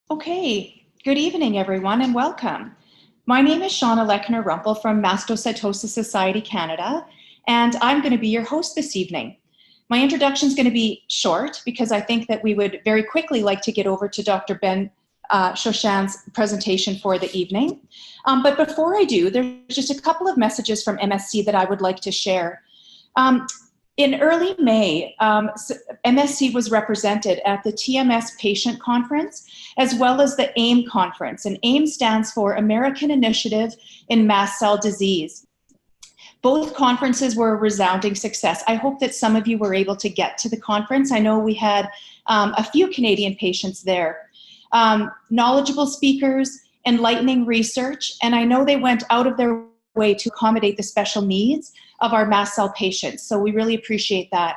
Okay, good evening, everyone, and welcome. My name is Shauna Lechner-Rumpel from Mastocytosis Society Canada, and I'm going to be your host this evening. My introduction is going to be short because I think that we would very quickly like to get over to Dr. Ben-Shoshan's presentation for the evening. But before I do, there's just a couple of messages from MSC that I would like to share. In early May, MSC was represented at the TMS Patient Conference, as well as the AIM Conference. And AIM stands for American Initiative in Mast Cell Disease. Both conferences were a resounding success. I hope that some of you were able to get to the conference. I know we had a few Canadian patients there. Knowledgeable speakers, enlightening research, and I know they went out of their way to accommodate the special needs of our mast cell patients. So we really appreciate that.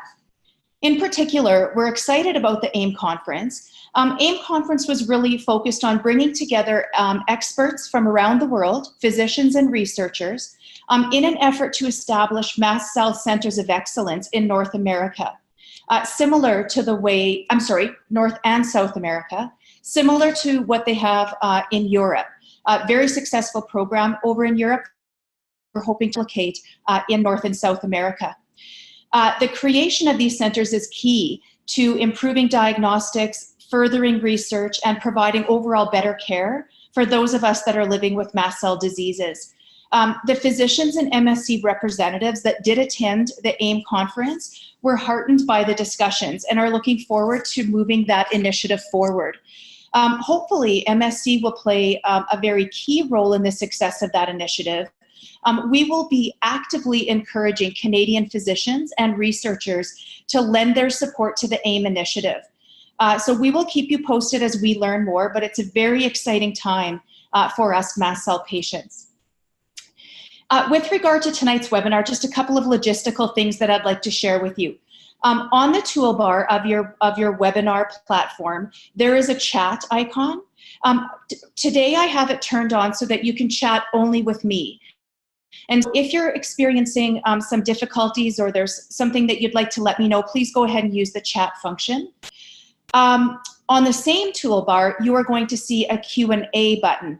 In particular, we're excited about the AIM conference. AIM conference was really focused on bringing together experts from around the world, physicians and researchers, in an effort to establish mast cell centers of excellence in North America. Similar to the way, North and South America, similar to what they have in Europe. Very successful program over in Europe. We're hoping to replicate in North and South America. The creation of these centers is key to improving diagnostics, furthering research, and providing overall better care for those of us that are living with mast cell diseases. The physicians and MSC representatives that did attend the AIM conference were heartened by the discussions and are looking forward to moving that initiative forward. Hopefully, MSC will play a very key role in the success of that initiative. We will be actively encouraging Canadian physicians and researchers to lend their support to the AIM initiative. So we will keep you posted as we learn more, but it's a very exciting time for us mast cell patients. With regard to tonight's webinar, just a couple of logistical things that I'd like to share with you. On the toolbar of your webinar platform, there is a chat icon. Today I have it turned on so that you can chat only with me. And if you're experiencing some difficulties or there's something that you'd like to let me know, please go ahead and use the chat function. On the same toolbar, you are going to see a Q&A button.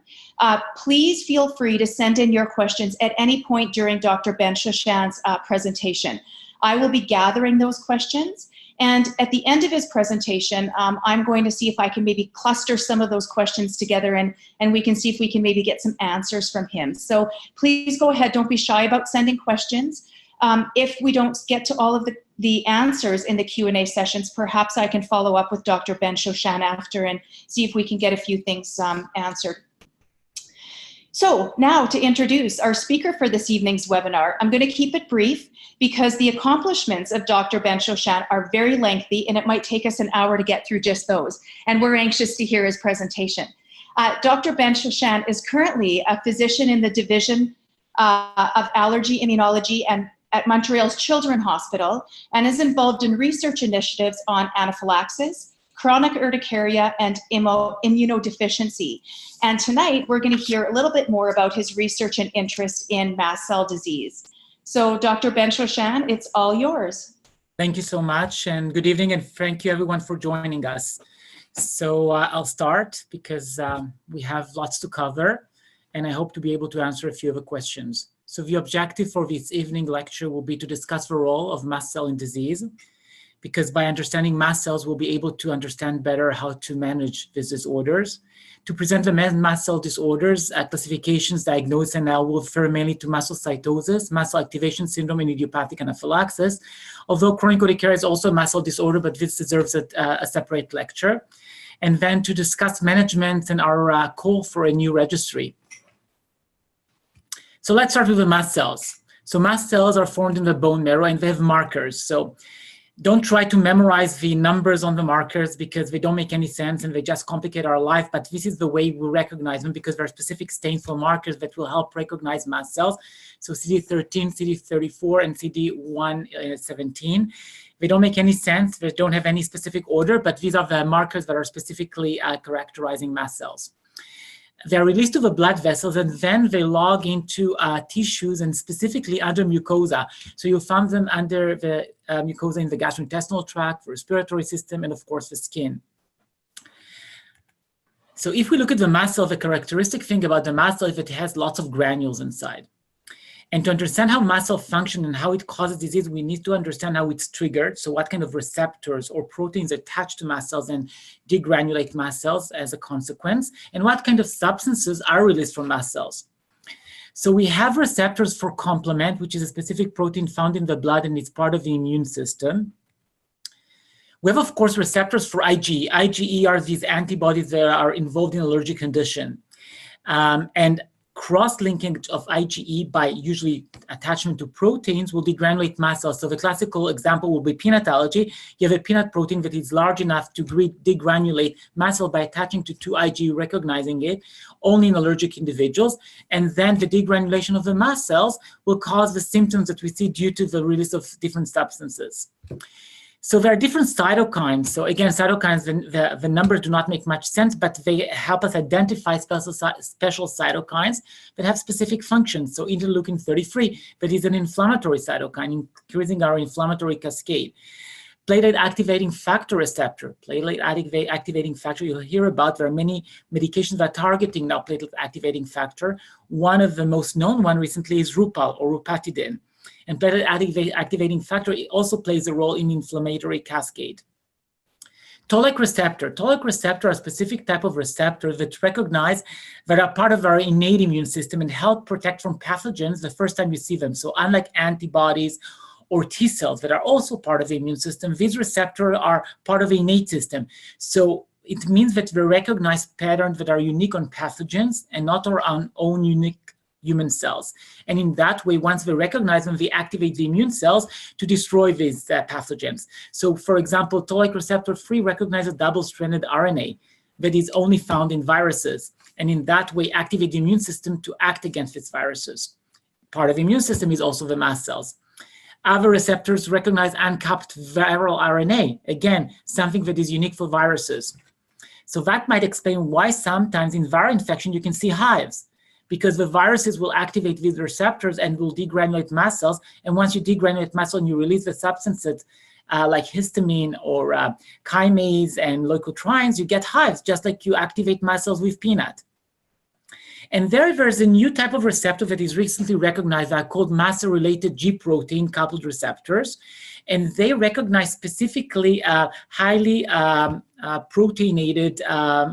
Please feel free to send in your questions at any point during Dr. Ben-Shoshan's presentation. I will be gathering those questions. And at the end of his presentation, I'm going to see if I can maybe cluster some of those questions together and we can see if we can maybe get some answers from him. So please go ahead, don't be shy about sending questions. If we don't get to all of the answers in the Q&A sessions, perhaps I can follow up with Dr. Ben-Shoshan after and see if we can get a few things answered. So now to introduce our speaker for this evening's webinar, I'm going to keep it brief because the accomplishments of Dr. Ben-Shoshan are very lengthy and it might take us an hour to get through just those. And we're anxious to hear his presentation. Dr. Ben-Shoshan is currently a physician in the Division of Allergy Immunology and at Montreal's Children's Hospital and is involved in research initiatives on anaphylaxis, chronic urticaria, and immunodeficiency. And tonight, we're going to hear a little bit more about his research and interest in mast cell disease. So Dr. Ben-Shoshan, it's all yours. Thank you so much, and good evening, and thank you everyone for joining us. So I'll start because we have lots to cover, and I hope to be able to answer a few of the questions. So the objective for this evening lecture will be to discuss the role of mast cell in disease, because by understanding mast cells, we'll be able to understand better how to manage these disorders. To present the mast cell disorders, classifications, diagnosis, and I will refer mainly to mastocytosis, mast cell activation syndrome, and idiopathic anaphylaxis. Although chronic urticaria is also a mast cell disorder, but this deserves a separate lecture. And then to discuss management and our call for a new registry. So let's start with the mast cells. So mast cells are formed in the bone marrow and they have markers. So don't try to memorize the numbers on the markers because they don't make any sense and they just complicate our life, but this is the way we recognize them because there are specific stainful markers that will help recognize mast cells. So CD13, CD34, and CD117. They don't make any sense, they don't have any specific order, but these are the markers that are specifically characterizing mast cells. They're released to the blood vessels and then they log into tissues and specifically under mucosa. So you'll find them under the mucosa in the gastrointestinal tract, the respiratory system, and of course the skin. So if we look at the mast cell, the characteristic thing about the mast cell is that it has lots of granules inside. And to understand how mast cell function and how it causes disease, we need to understand how it's triggered. So what kind of receptors or proteins attach to mast cells and degranulate mast cells as a consequence, and what kind of substances are released from mast cells. So we have receptors for complement, which is a specific protein found in the blood and it's part of the immune system. We have, of course, receptors for IgE. IgE are these antibodies that are involved in allergic condition. And cross-linking of IgE by usually attachment to proteins will degranulate mast cells. So the classical example will be peanut allergy. You have a peanut protein that is large enough to degranulate mast cell by attaching to 2 IgE, recognizing it only in allergic individuals. And then the degranulation of the mast cells will cause the symptoms that we see due to the release of different substances. So there are different cytokines. So again, cytokines, the numbers do not make much sense, but they help us identify special cytokines that have specific functions. So interleukin-33, that is an inflammatory cytokine, increasing our inflammatory cascade. Platelet activating factor receptor. Platelet activating factor, you'll hear about. There are many medications that are targeting now platelet activating factor. One of the most known one recently is Rupall or Rupatidine. And platelet activating factor also plays a role in inflammatory cascade. Toll-like receptor. Toll-like receptor are a specific type of receptor that recognize that are part of our innate immune system and help protect from pathogens the first time you see them. So unlike antibodies or T cells that are also part of the immune system, these receptors are part of the innate system. So it means that they recognize patterns that are unique on pathogens and not our own unique human cells. And in that way, once they recognize them, they activate the immune cells to destroy these pathogens. So for example, toll-like receptor 3 recognizes double-stranded RNA that is only found in viruses. And in that way, activate the immune system to act against its viruses. Part of the immune system is also the mast cells. Other receptors recognize uncapped viral RNA. Again, something that is unique for viruses. So that might explain why sometimes in viral infection you can see hives, because the viruses will activate these receptors and will degranulate mast cells. And once you degranulate mast cells and you release the substances like histamine or chymase and leukotrienes, you get hives, just like you activate mast cells with peanut. And there's a new type of receptor that is recently recognized called mast cell-related G protein coupled receptors. And they recognize specifically highly proteinated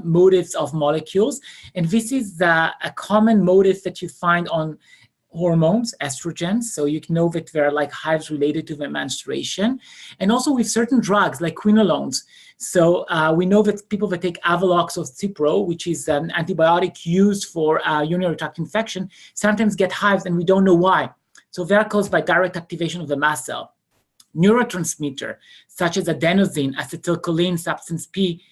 motifs of molecules. And this is a common motif that you find on hormones, estrogens. So you know that there are like hives related to the menstruation. And also with certain drugs like quinolones. So we know that people that take Avelox or Cipro, which is an antibiotic used for urinary tract infection, sometimes get hives and we don't know why. So they are caused by direct activation of the mast cell. Neurotransmitter, such as adenosine, acetylcholine, substance P,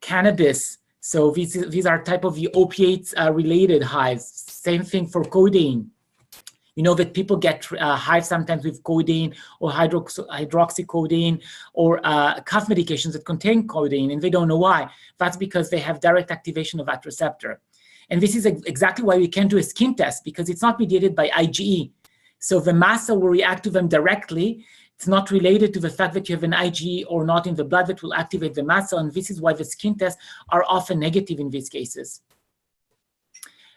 cannabis. So these are type of the opiates-related hives. Same thing for codeine. You know that people get hives sometimes with codeine or hydroxycodeine or cough medications that contain codeine, and they don't know why. That's because they have direct activation of that receptor. And this is exactly why we can't do a skin test, because it's not mediated by IgE. So the mast cell will react to them directly. It's not related to the fact that you have an IgE or not in the blood that will activate the mast cell, and this is why the skin tests are often negative in these cases.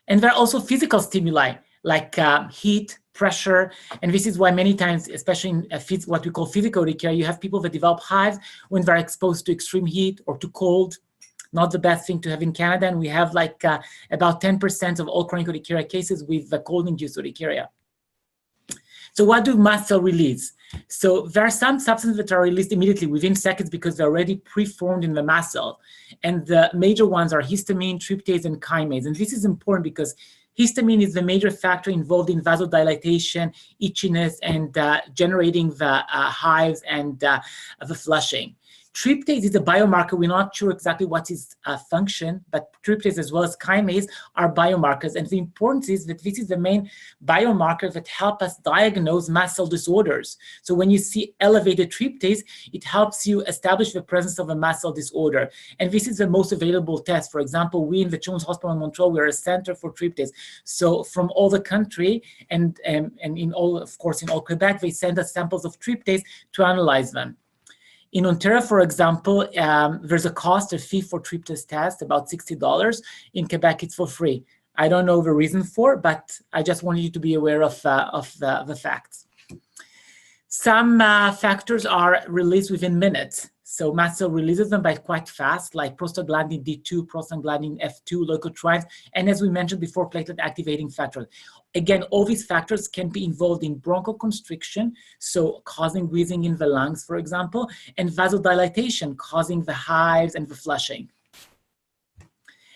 And there are also physical stimuli, like heat, pressure, and this is why many times, especially in what we call physical urticaria, you have people that develop hives when they're exposed to extreme heat or to cold. Not the best thing to have in Canada, and we have like about 10% of all chronic urticaria cases with the cold-induced urticaria. So what do mast cells release? So there are some substances that are released immediately within seconds because they're already preformed in the mast cell. And the major ones are histamine, tryptase, and chymase. And this is important because histamine is the major factor involved in vasodilatation, itchiness, and generating the hives and the flushing. Tryptase is a biomarker. We're not sure exactly what its function, but tryptase as well as chymase are biomarkers. And the importance is that this is the main biomarker that help us diagnose mast cell disorders. So when you see elevated tryptase, it helps you establish the presence of a mast cell disorder. And this is the most available test. For example, we in the Children's Hospital in Montreal, we're a center for tryptase. So from all the country and in all, of course, in all Quebec, they send us samples of tryptase to analyze them. In Ontario, for example, there's a cost, a fee for tryptase test, about $60. In Quebec, it's for free. I don't know the reason for, but I just wanted you to be aware of the facts. Some factors are released within minutes. So mast cell releases them by quite fast, like prostaglandin D2, prostaglandin F2, leukotrienes, and as we mentioned before, platelet activating factors. Again, all these factors can be involved in bronchoconstriction, so causing wheezing in the lungs, for example, and vasodilatation, causing the hives and the flushing.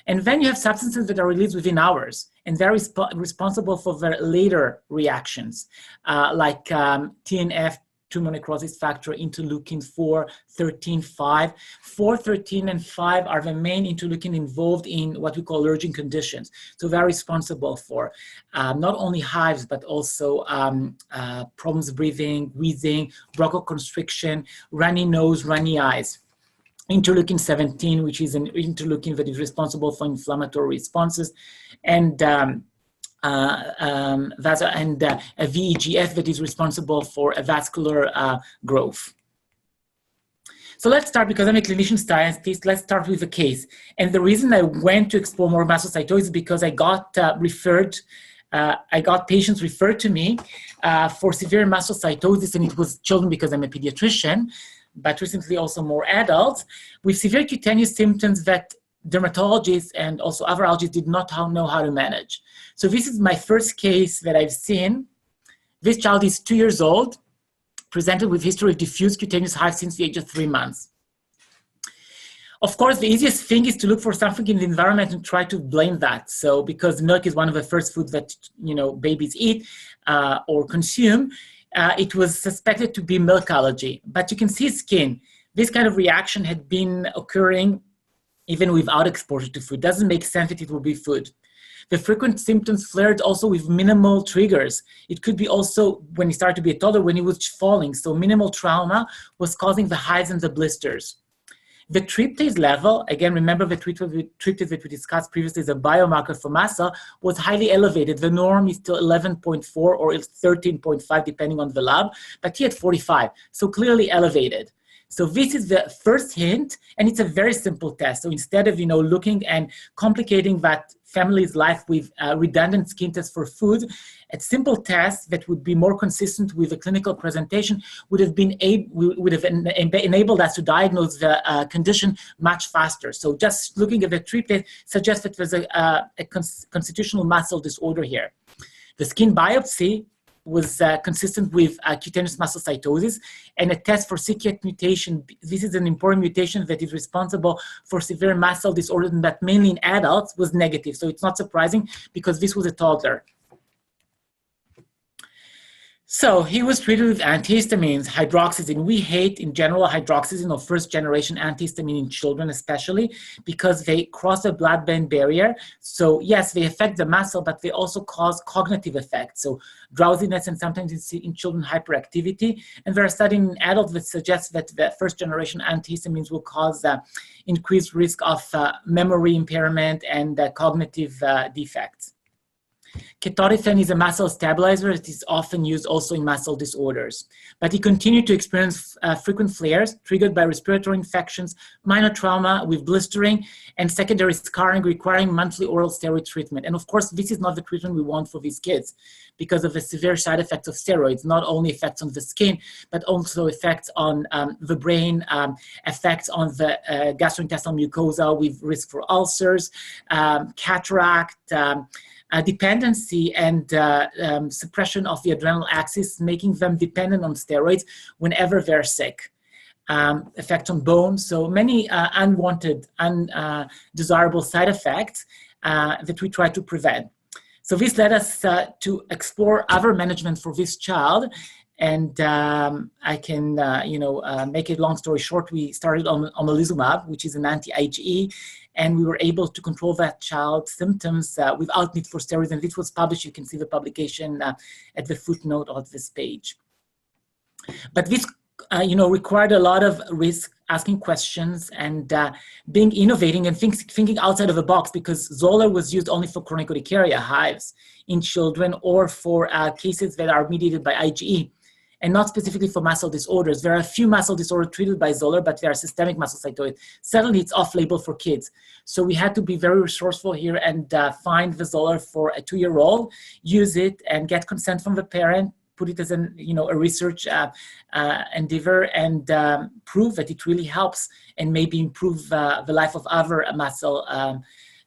And then you have substances that are released within hours, and they're responsible for the later reactions, like TNF, tumor necrosis factor, interleukin 4, 13, 5. 4, 13, and 5 are the main interleukin involved in what we call allergic conditions. So they're responsible for not only hives, but also problems breathing, wheezing, bronchoconstriction, runny nose, runny eyes. Interleukin 17, which is an interleukin that is responsible for inflammatory responses, and a VEGF that is responsible for a vascular growth. So let's start, because I'm a clinician scientist, let's start with the case. And the reason I went to explore more mastocytosis is because I got patients referred to me for severe mastocytosis, and it was children because I'm a pediatrician, but recently also more adults, with severe cutaneous symptoms that dermatologists and also other allergists did not know how to manage. So this is my first case that I've seen. This child is 2 years old, presented with history of diffuse cutaneous hives since the age of 3 months. Of course, the easiest thing is to look for something in the environment and try to blame that. So because milk is one of the first foods that babies eat or consume, it was suspected to be milk allergy. But you can see skin. This kind of reaction had been occurring even without exposure to food. Doesn't make sense that it will be food. The frequent symptoms flared also with minimal triggers. It could be also when he started to be a toddler, when he was falling. So minimal trauma was causing the hives and the blisters. The tryptase level, again, remember the tryptase that we discussed previously is a biomarker for mast cell, was highly elevated. The norm is still 11.4 or 13.5, depending on the lab, but he had 45, so clearly elevated. So this is the first hint, and it's a very simple test. So instead of looking and complicating that family's life with redundant skin tests for food, a simple test that would be more consistent with the clinical presentation would have enabled us to diagnose the condition much faster. So just looking at the tryptase suggests that there's a constitutional mast cell disorder here. The skin biopsy was consistent with cutaneous mastocytosis, and a test for c-KIT mutation. This is an important mutation that is responsible for severe mast cell disorder, that mainly in adults was negative. So it's not surprising because this was a toddler. So he was treated with antihistamines, hydroxyzine. We hate, in general, hydroxyzine or first-generation antihistamine in children especially because they cross the blood-brain barrier. So yes, they affect the mast cell, but they also cause cognitive effects. So drowsiness and sometimes in children hyperactivity. And there are studies in adults that suggest that the first-generation antihistamines will cause increased risk of memory impairment and cognitive defects. Ketotifen is a mast cell stabilizer that is often used also in mast cell disorders. But he continued to experience frequent flares triggered by respiratory infections, minor trauma with blistering, and secondary scarring requiring monthly oral steroid treatment. And of course, this is not the treatment we want for these kids because of the severe side effects of steroids, not only effects on the skin, but also effects on the brain, effects on the gastrointestinal mucosa with risk for ulcers, cataract, dependency and suppression of the adrenal axis, making them dependent on steroids whenever they're sick. Effect on bones, so many unwanted, undesirable side effects that we try to prevent. So this led us to explore other management for this child. And I can, make a long story short. We started on omalizumab, which is an anti-IgE, and we were able to control that child's symptoms without need for steroids. And this was published. You can see the publication at the footnote of this page. But this, required a lot of risk, asking questions, and being innovating and thinking outside of the box, because Zola was used only for chronic urticaria, hives in children, or for cases that are mediated by IgE. and not specifically for mast cell disorders. There are a few mast cell disorders treated by Zoller, but they are systemic mastocytosis. Certainly, it's off-label for kids. So we had to be very resourceful here and find the Zoller for a 2-year-old, use it, and get consent from the parent, put it as a research endeavor, and prove that it really helps and maybe improve the life of other mast cell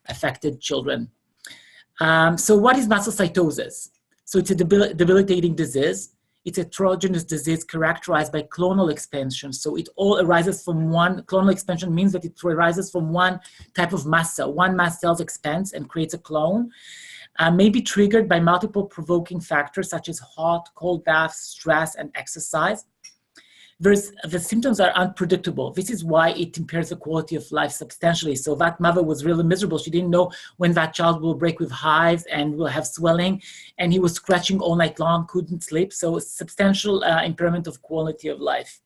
affected children. So what is mastocytosis? So it's a debilitating disease. It's a heterogeneous disease characterized by clonal expansion. So it all arises from one, clonal expansion means that it arises from one type of mast cell. One mast cell expands and creates a clone. May be triggered by multiple provoking factors such as hot, cold baths, stress, and exercise. The symptoms are unpredictable. This is why it impairs the quality of life substantially. So that mother was really miserable. She didn't know when that child will break with hives and will have swelling, and he was scratching all night long, couldn't sleep. So substantial impairment of quality of life.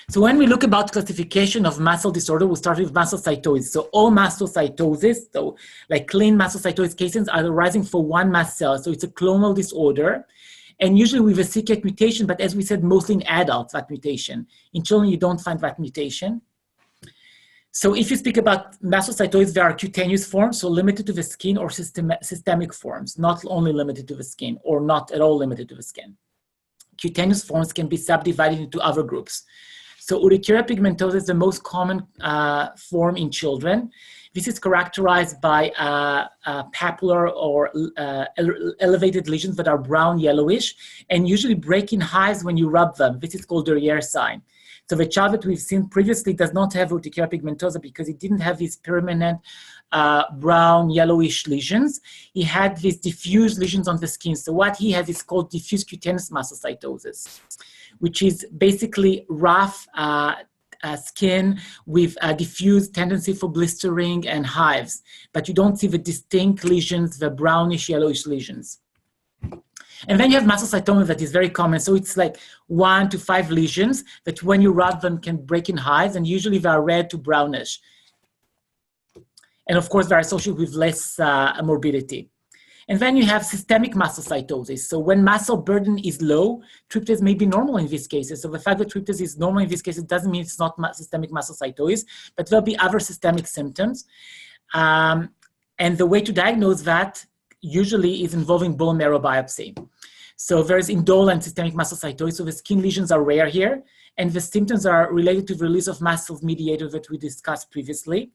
So when we look about classification of mast cell disorder, we'll start with mastocytosis. So all mastocytosis, so like clean mastocytosis cases, are arising for one mast cell. So it's a clonal disorder. And usually with a c-KIT mutation, but as we said, mostly in adults, that mutation. In children, you don't find that mutation. So if you speak about mastocytosis, there are cutaneous forms, so limited to the skin, or systemic forms, not only limited to the skin, or not at all limited to the skin. Cutaneous forms can be subdivided into other groups. So urticaria pigmentosa is the most common form in children. This is characterized by papular or elevated lesions that are brown yellowish and usually break in hives when you rub them. This is called the Derriere sign. So the child that we've seen previously does not have urticaria pigmentosa because he didn't have these permanent brown yellowish lesions. He had these diffuse lesions on the skin. So what he has is called diffuse cutaneous mastocytosis, which is basically rough skin with a diffuse tendency for blistering and hives, but you don't see the distinct lesions, the brownish yellowish lesions. And then you have mastocytoma that is very common. So it's like 1 to 5 lesions that when you rub them can break in hives, and usually they are red to brownish. And of course, they are associated with less morbidity. And then you have systemic mastocytosis. So when mast cell burden is low, tryptase may be normal in these cases. So the fact that tryptase is normal in these cases doesn't mean it's not systemic mastocytosis, but there'll be other systemic symptoms. And the way to diagnose that usually is involving bone marrow biopsy. So there's indolent systemic mastocytosis. So the skin lesions are rare here, and the symptoms are related to the release of mast cell mediator that we discussed previously.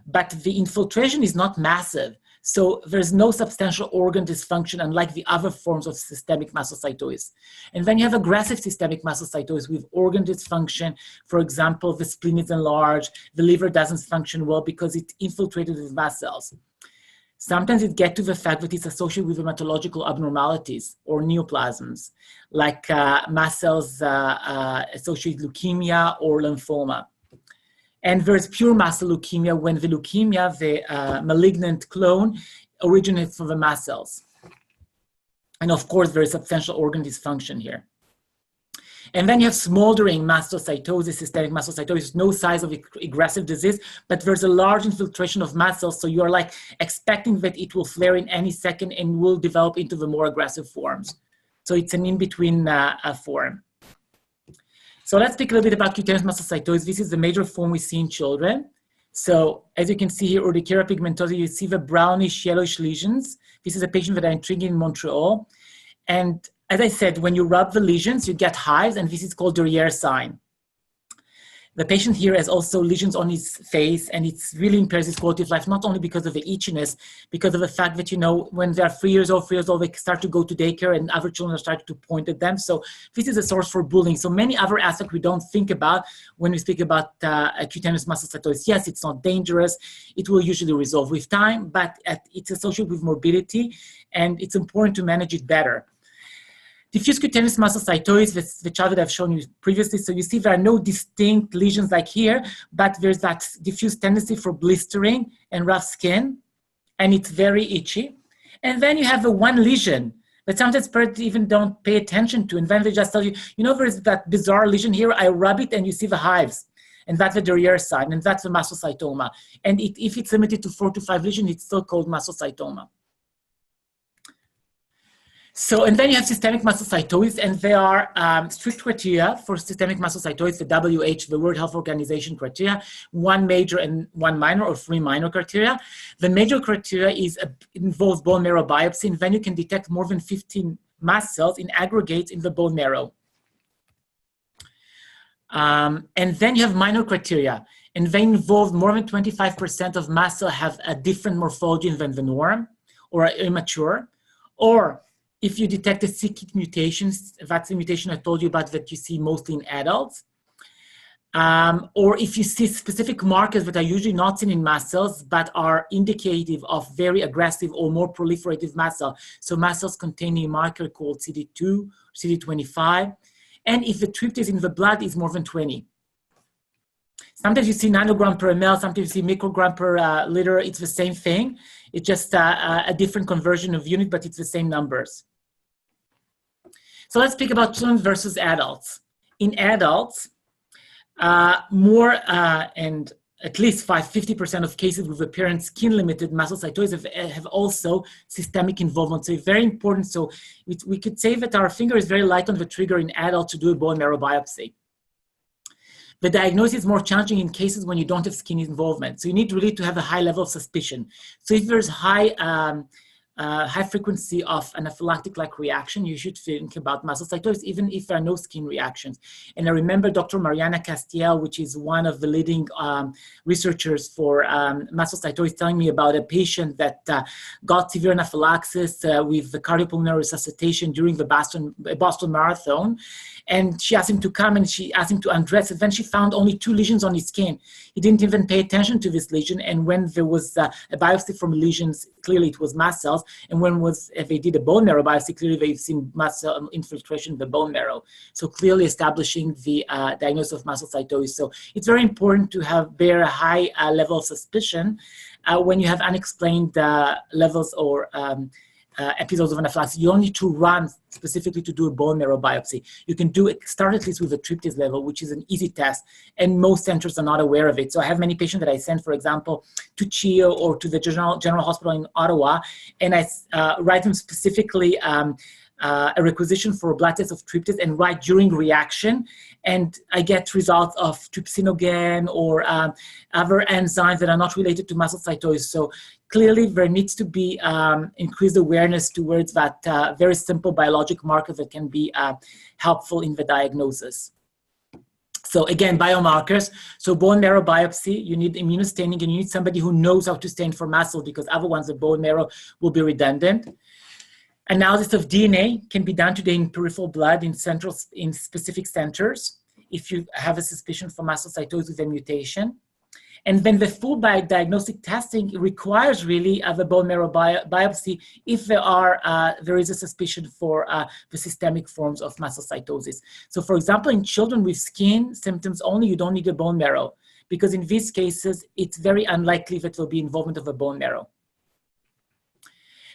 But the infiltration is not massive. So there's no substantial organ dysfunction, unlike the other forms of systemic mastocytosis. And then you have aggressive systemic mastocytosis with organ dysfunction. For example, the spleen is enlarged, the liver doesn't function well because it's infiltrated with mast cells. Sometimes it gets to the fact that it's associated with hematological abnormalities or neoplasms, like mast cells associated with leukemia or lymphoma. And there's pure mast cell leukemia when the leukemia, the malignant clone, originates from the mast cells. And of course, there is substantial organ dysfunction here. And then you have smoldering mastocytosis, systemic mastocytosis, no signs of aggressive disease, but there's a large infiltration of mast cells, so you're like expecting that it will flare in any second and will develop into the more aggressive forms. So it's an in-between form. So let's speak a little bit about cutaneous mastocytosis. This is the major form we see in children. So as you can see here, urticaria pigmentosa, you see the brownish yellowish lesions. This is a patient that I'm treating in Montreal. And as I said, when you rub the lesions, you get hives, and this is called the Derriere sign. The patient here has also lesions on his face, and it really impairs his quality of life, not only because of the itchiness, because of the fact that, you know, when they're 3 years old, they start to go to daycare and other children are starting to point at them. So this is a source for bullying. So many other aspects we don't think about when we speak about cutaneous mastocytosis. Yes, it's not dangerous. It will usually resolve with time, but it's associated with morbidity, and it's important to manage it better. Diffuse cutaneous mastocytosis, the chart that I've shown you previously. So you see there are no distinct lesions like here, but there's that diffuse tendency for blistering and rough skin, and it's very itchy. And then you have the one lesion that sometimes parents even don't pay attention to, and then they just tell you, you know, there's that bizarre lesion here, I rub it and you see the hives. And that's the Derriere sign, and that's the mastocytoma. And if it's limited to 4 to 5 lesions, it's still called mastocytoma. So, and then you have systemic mastocytosis, and there are strict criteria for systemic mastocytosis, the WHO, the World Health Organization criteria, one major and one minor, or three minor criteria. The major criteria involves bone marrow biopsy, and then you can detect more than 15 mast cells in aggregates in the bone marrow. And then you have minor criteria, and they involve more than 25% of mast cells have a different morphology than the norm, or are immature, or if you detect the c-KIT mutations, that's the mutation I told you about that you see mostly in adults. Or if you see specific markers that are usually not seen in mast cells, but are indicative of very aggressive or more proliferative mast cells. So mast cells containing a marker called CD2, CD25. And if the tryptase in the blood is more than 20. Sometimes you see nanogram per ml, sometimes you see microgram per liter. It's the same thing. It's just a different conversion of unit, but it's the same numbers. So let's speak about children versus adults. In adults, and at least 50% of cases with apparent skin-limited mastocytosis have also systemic involvement. So it's very important. So we could say that our finger is very light on the trigger in adults to do a bone marrow biopsy. The diagnosis is more challenging in cases when you don't have skin involvement. So you need really to have a high level of suspicion. So if there's high frequency of anaphylactic-like reaction, you should think about mastocytosis, even if there are no skin reactions. And I remember Dr. Mariana Castiel, which is one of the leading researchers for mastocytosis, telling me about a patient that got severe anaphylaxis with the cardiopulmonary resuscitation during the Boston Marathon. And she asked him to come and she asked him to undress. And then she found only 2 lesions on his skin. He didn't even pay attention to this lesion. And when there was a biopsy from lesions, clearly it was mast cells. And if they did a bone marrow biopsy, clearly they've seen mast cell infiltration in the bone marrow. So clearly establishing the diagnosis of mastocytosis. So it's very important to bear a high level of suspicion when you have unexplained levels or episodes of anaphylaxis. You don't need to run specifically to do a bone marrow biopsy. You can start at least with a tryptase level, which is an easy test, and most centers are not aware of it. So I have many patients that I send, for example, to CHIO or to the General Hospital in Ottawa, and I write them specifically a requisition for a blood test of tryptase and write during reaction, and I get results of trypsinogen or other enzymes that are not related to mastocytosis. So clearly there needs to be increased awareness towards that very simple biologic marker that can be helpful in the diagnosis. So again, biomarkers. So bone marrow biopsy, you need immunostaining, and you need somebody who knows how to stain for mast cells, because otherwise the bone marrow will be redundant. Analysis of DNA can be done today in peripheral blood in specific centers if you have a suspicion for mastocytosis with a mutation. And then the full diagnostic testing requires really the bone marrow biopsy if there is a suspicion for the systemic forms of mastocytosis. So for example, in children with skin symptoms only, you don't need a bone marrow, because in these cases, it's very unlikely that there will be involvement of a bone marrow.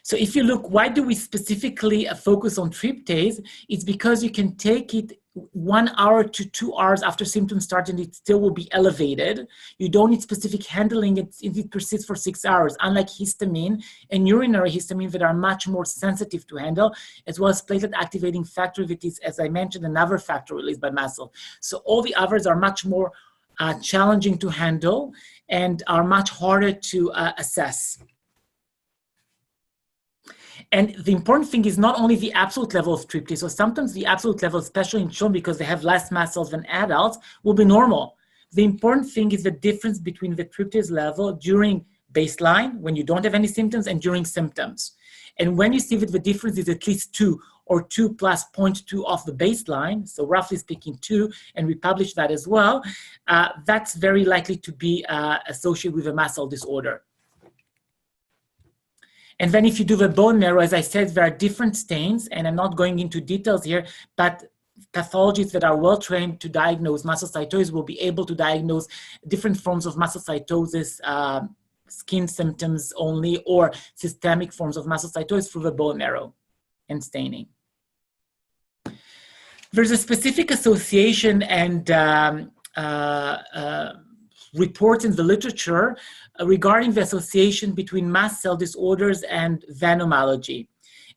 So if you look, why do we specifically focus on tryptase? It's because you can take it 1 hour to 2 hours after symptoms start and it still will be elevated. You don't need specific handling. It persists for 6 hours, unlike histamine and urinary histamine that are much more sensitive to handle, as well as platelet activating factor that is, as I mentioned, another factor released by mast cell. So all the others are much more challenging to handle and are much harder to assess. And the important thing is not only the absolute level of tryptase, so sometimes the absolute level, especially in children because they have less mast cells than adults, will be normal. The important thing is the difference between the tryptase level during baseline, when you don't have any symptoms, and during symptoms. And when you see that the difference is at least 2 or 2 plus 0.2 of the baseline, so roughly speaking 2, and we publish that as well, that's very likely to be associated with a mast cell disorder. And then if you do the bone marrow, as I said, there are different stains, and I'm not going into details here, but pathologists that are well trained to diagnose mastocytosis will be able to diagnose different forms of mastocytosis, skin symptoms only, or systemic forms of mastocytosis through the bone marrow and staining. There's a specific association and reports in the literature regarding the association between mast cell disorders and venomology.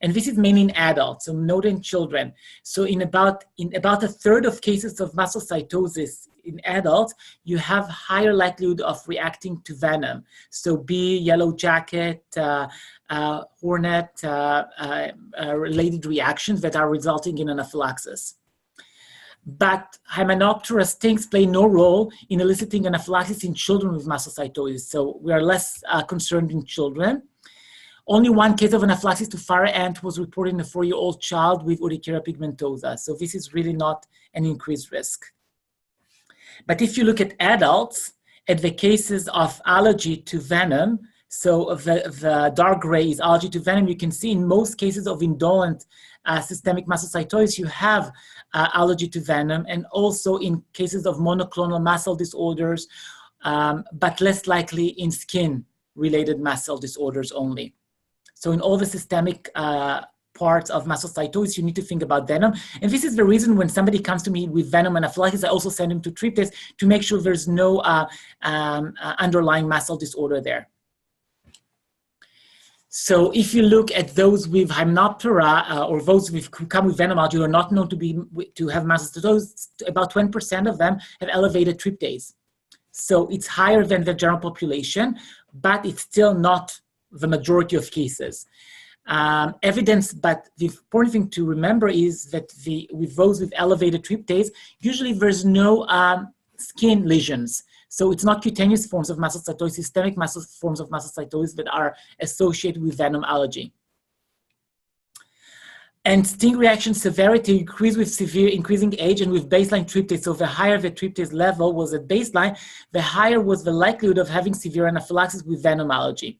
And this is mainly in adults, so not in children. So in about a third of cases of mastocytosis in adults, you have higher likelihood of reacting to venom. So bee, yellow jacket, hornet, related reactions that are resulting in anaphylaxis. But Hymenoptera stinks play no role in eliciting anaphylaxis in children with mastocytosis. So we are less concerned in children. Only one case of anaphylaxis to fire ant was reported in a 4-year-old child with urticaria pigmentosa. So this is really not an increased risk. But if you look at adults, at the cases of allergy to venom, so the dark gray is allergy to venom, you can see in most cases of indolent systemic mastocytosis, you have allergy to venom, and also in cases of monoclonal mast cell disorders, but less likely in skin-related mast cell disorders only. So in all the systemic parts of mastocytosis, you need to think about venom. And this is the reason when somebody comes to me with venom anaphylaxis, I also send them to tryptase to make sure there's no underlying mast cell disorder there. So if you look at those with Hymenoptera or those who come with venom allergy who are not known to have mastocytosis, about 20% of them have elevated tryptase. So it's higher than the general population, but it's still not the majority of cases. Evidence, but the important thing to remember is that with those with elevated tryptase, usually there's no skin lesions. So it's not cutaneous forms of mastocytosis, systemic forms of mastocytosis that are associated with venom allergy. And sting reaction severity increase with severe increasing age and with baseline tryptase. So the higher the tryptase level was at baseline, the higher was the likelihood of having severe anaphylaxis with venom allergy.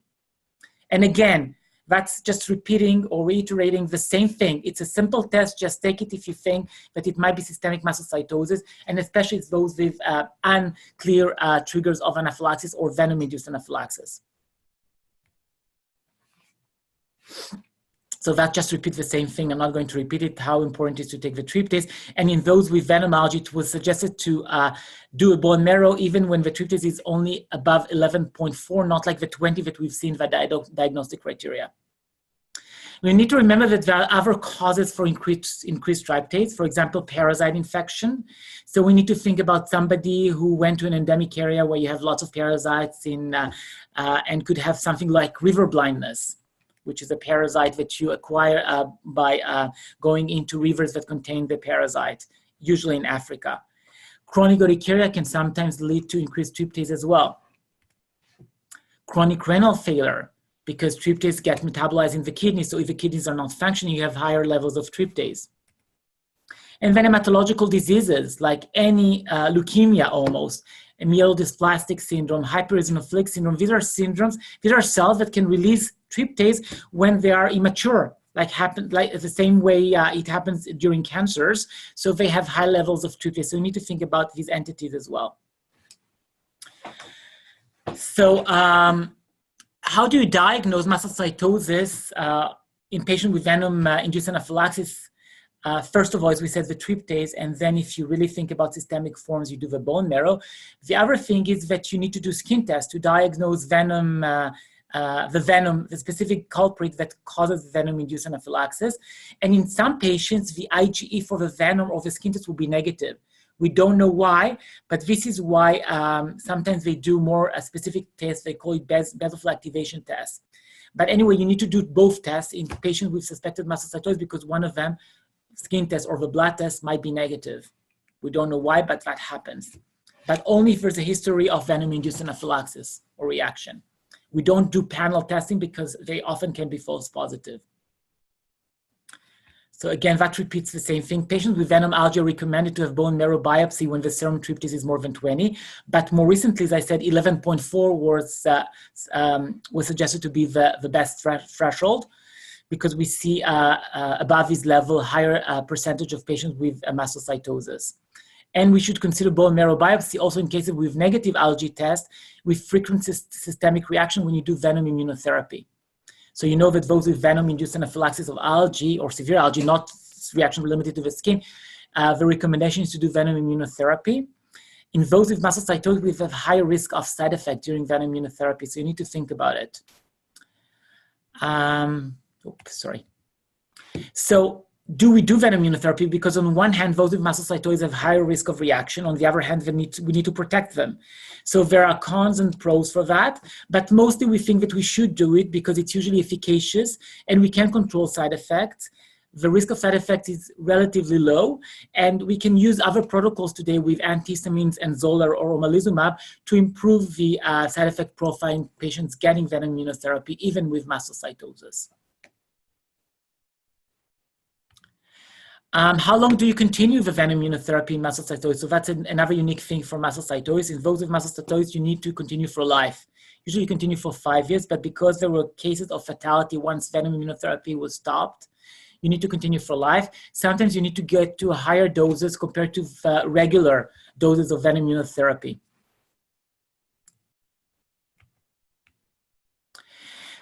And again, that's just repeating or reiterating the same thing. It's a simple test. Just take it if you think that it might be systemic mastocytosis, and especially those with unclear triggers of anaphylaxis or venom-induced anaphylaxis. So that just repeats the same thing. I'm not going to repeat it, how important it is to take the tryptase. And in those with venom allergy, it was suggested to do a bone marrow even when the tryptase is only above 11.4, not like the 20 that we've seen the diagnostic criteria. We need to remember that there are other causes for increased tryptase, for example, parasite infection. So we need to think about somebody who went to an endemic area where you have lots of parasites and could have something like river blindness, which is a parasite that you acquire by going into rivers that contain the parasite, usually in Africa. Chronic urticaria can sometimes lead to increased tryptase as well. Chronic renal failure, because tryptase gets metabolized in the kidneys, so if the kidneys are not functioning, you have higher levels of tryptase. And then hematological diseases, like any leukemia almost, myelodysplastic syndrome, hypereosinophilic syndrome, these are syndromes, these are cells that can release tryptase when they are immature, like the same way it happens during cancers. So they have high levels of tryptase. So you need to think about these entities as well. So how do you diagnose mastocytosis in patients with venom-induced anaphylaxis? First of all, as we said, the tryptase, and then if you really think about systemic forms, you do the bone marrow. The other thing is that you need to do skin tests to diagnose venom, the specific culprit that causes venom-induced anaphylaxis. And in some patients, the IgE for the venom or the skin test will be negative. We don't know why, but this is why sometimes they do more a specific test. They call it basophil activation test. But anyway, you need to do both tests in patients with suspected mastocytosis because one of them, skin test or the blood test, might be negative. We don't know why, but that happens. But only if there's a history of venom-induced anaphylaxis or reaction. We don't do panel testing because they often can be false positive. So again, that repeats the same thing. Patients with venom allergy are recommended to have bone marrow biopsy when the serum tryptase is more than 20. But more recently, as I said, 11.4 was suggested to be the best threshold because we see above this level higher percentage of patients with mastocytosis. And we should consider bone marrow biopsy also in cases with negative allergy test with frequent systemic reaction when you do venom immunotherapy. So you know that those with venom-induced anaphylaxis of allergy or severe allergy, not reaction limited to the skin, the recommendation is to do venom immunotherapy. In those with mastocytosis, we have higher risk of side effect during venom immunotherapy, so you need to think about it. Sorry. So do we do venom immunotherapy? Because on one hand, those with mastocytosis have higher risk of reaction. On the other hand, we need to protect them. So there are cons and pros for that, but mostly we think that we should do it because it's usually efficacious and we can control side effects. The risk of side effects is relatively low, and we can use other protocols today with antihistamines and Xolair or omalizumab to improve the side effect profile in patients getting venom immunotherapy, even with mastocytosis. How long do you continue the venom immunotherapy in mastocytosis? So that's another unique thing for mastocytosis. In those with mastocytosis, you need to continue for life. Usually you continue for 5 years, but because there were cases of fatality once venom immunotherapy was stopped, you need to continue for life. Sometimes you need to get to higher doses compared to regular doses of venom immunotherapy.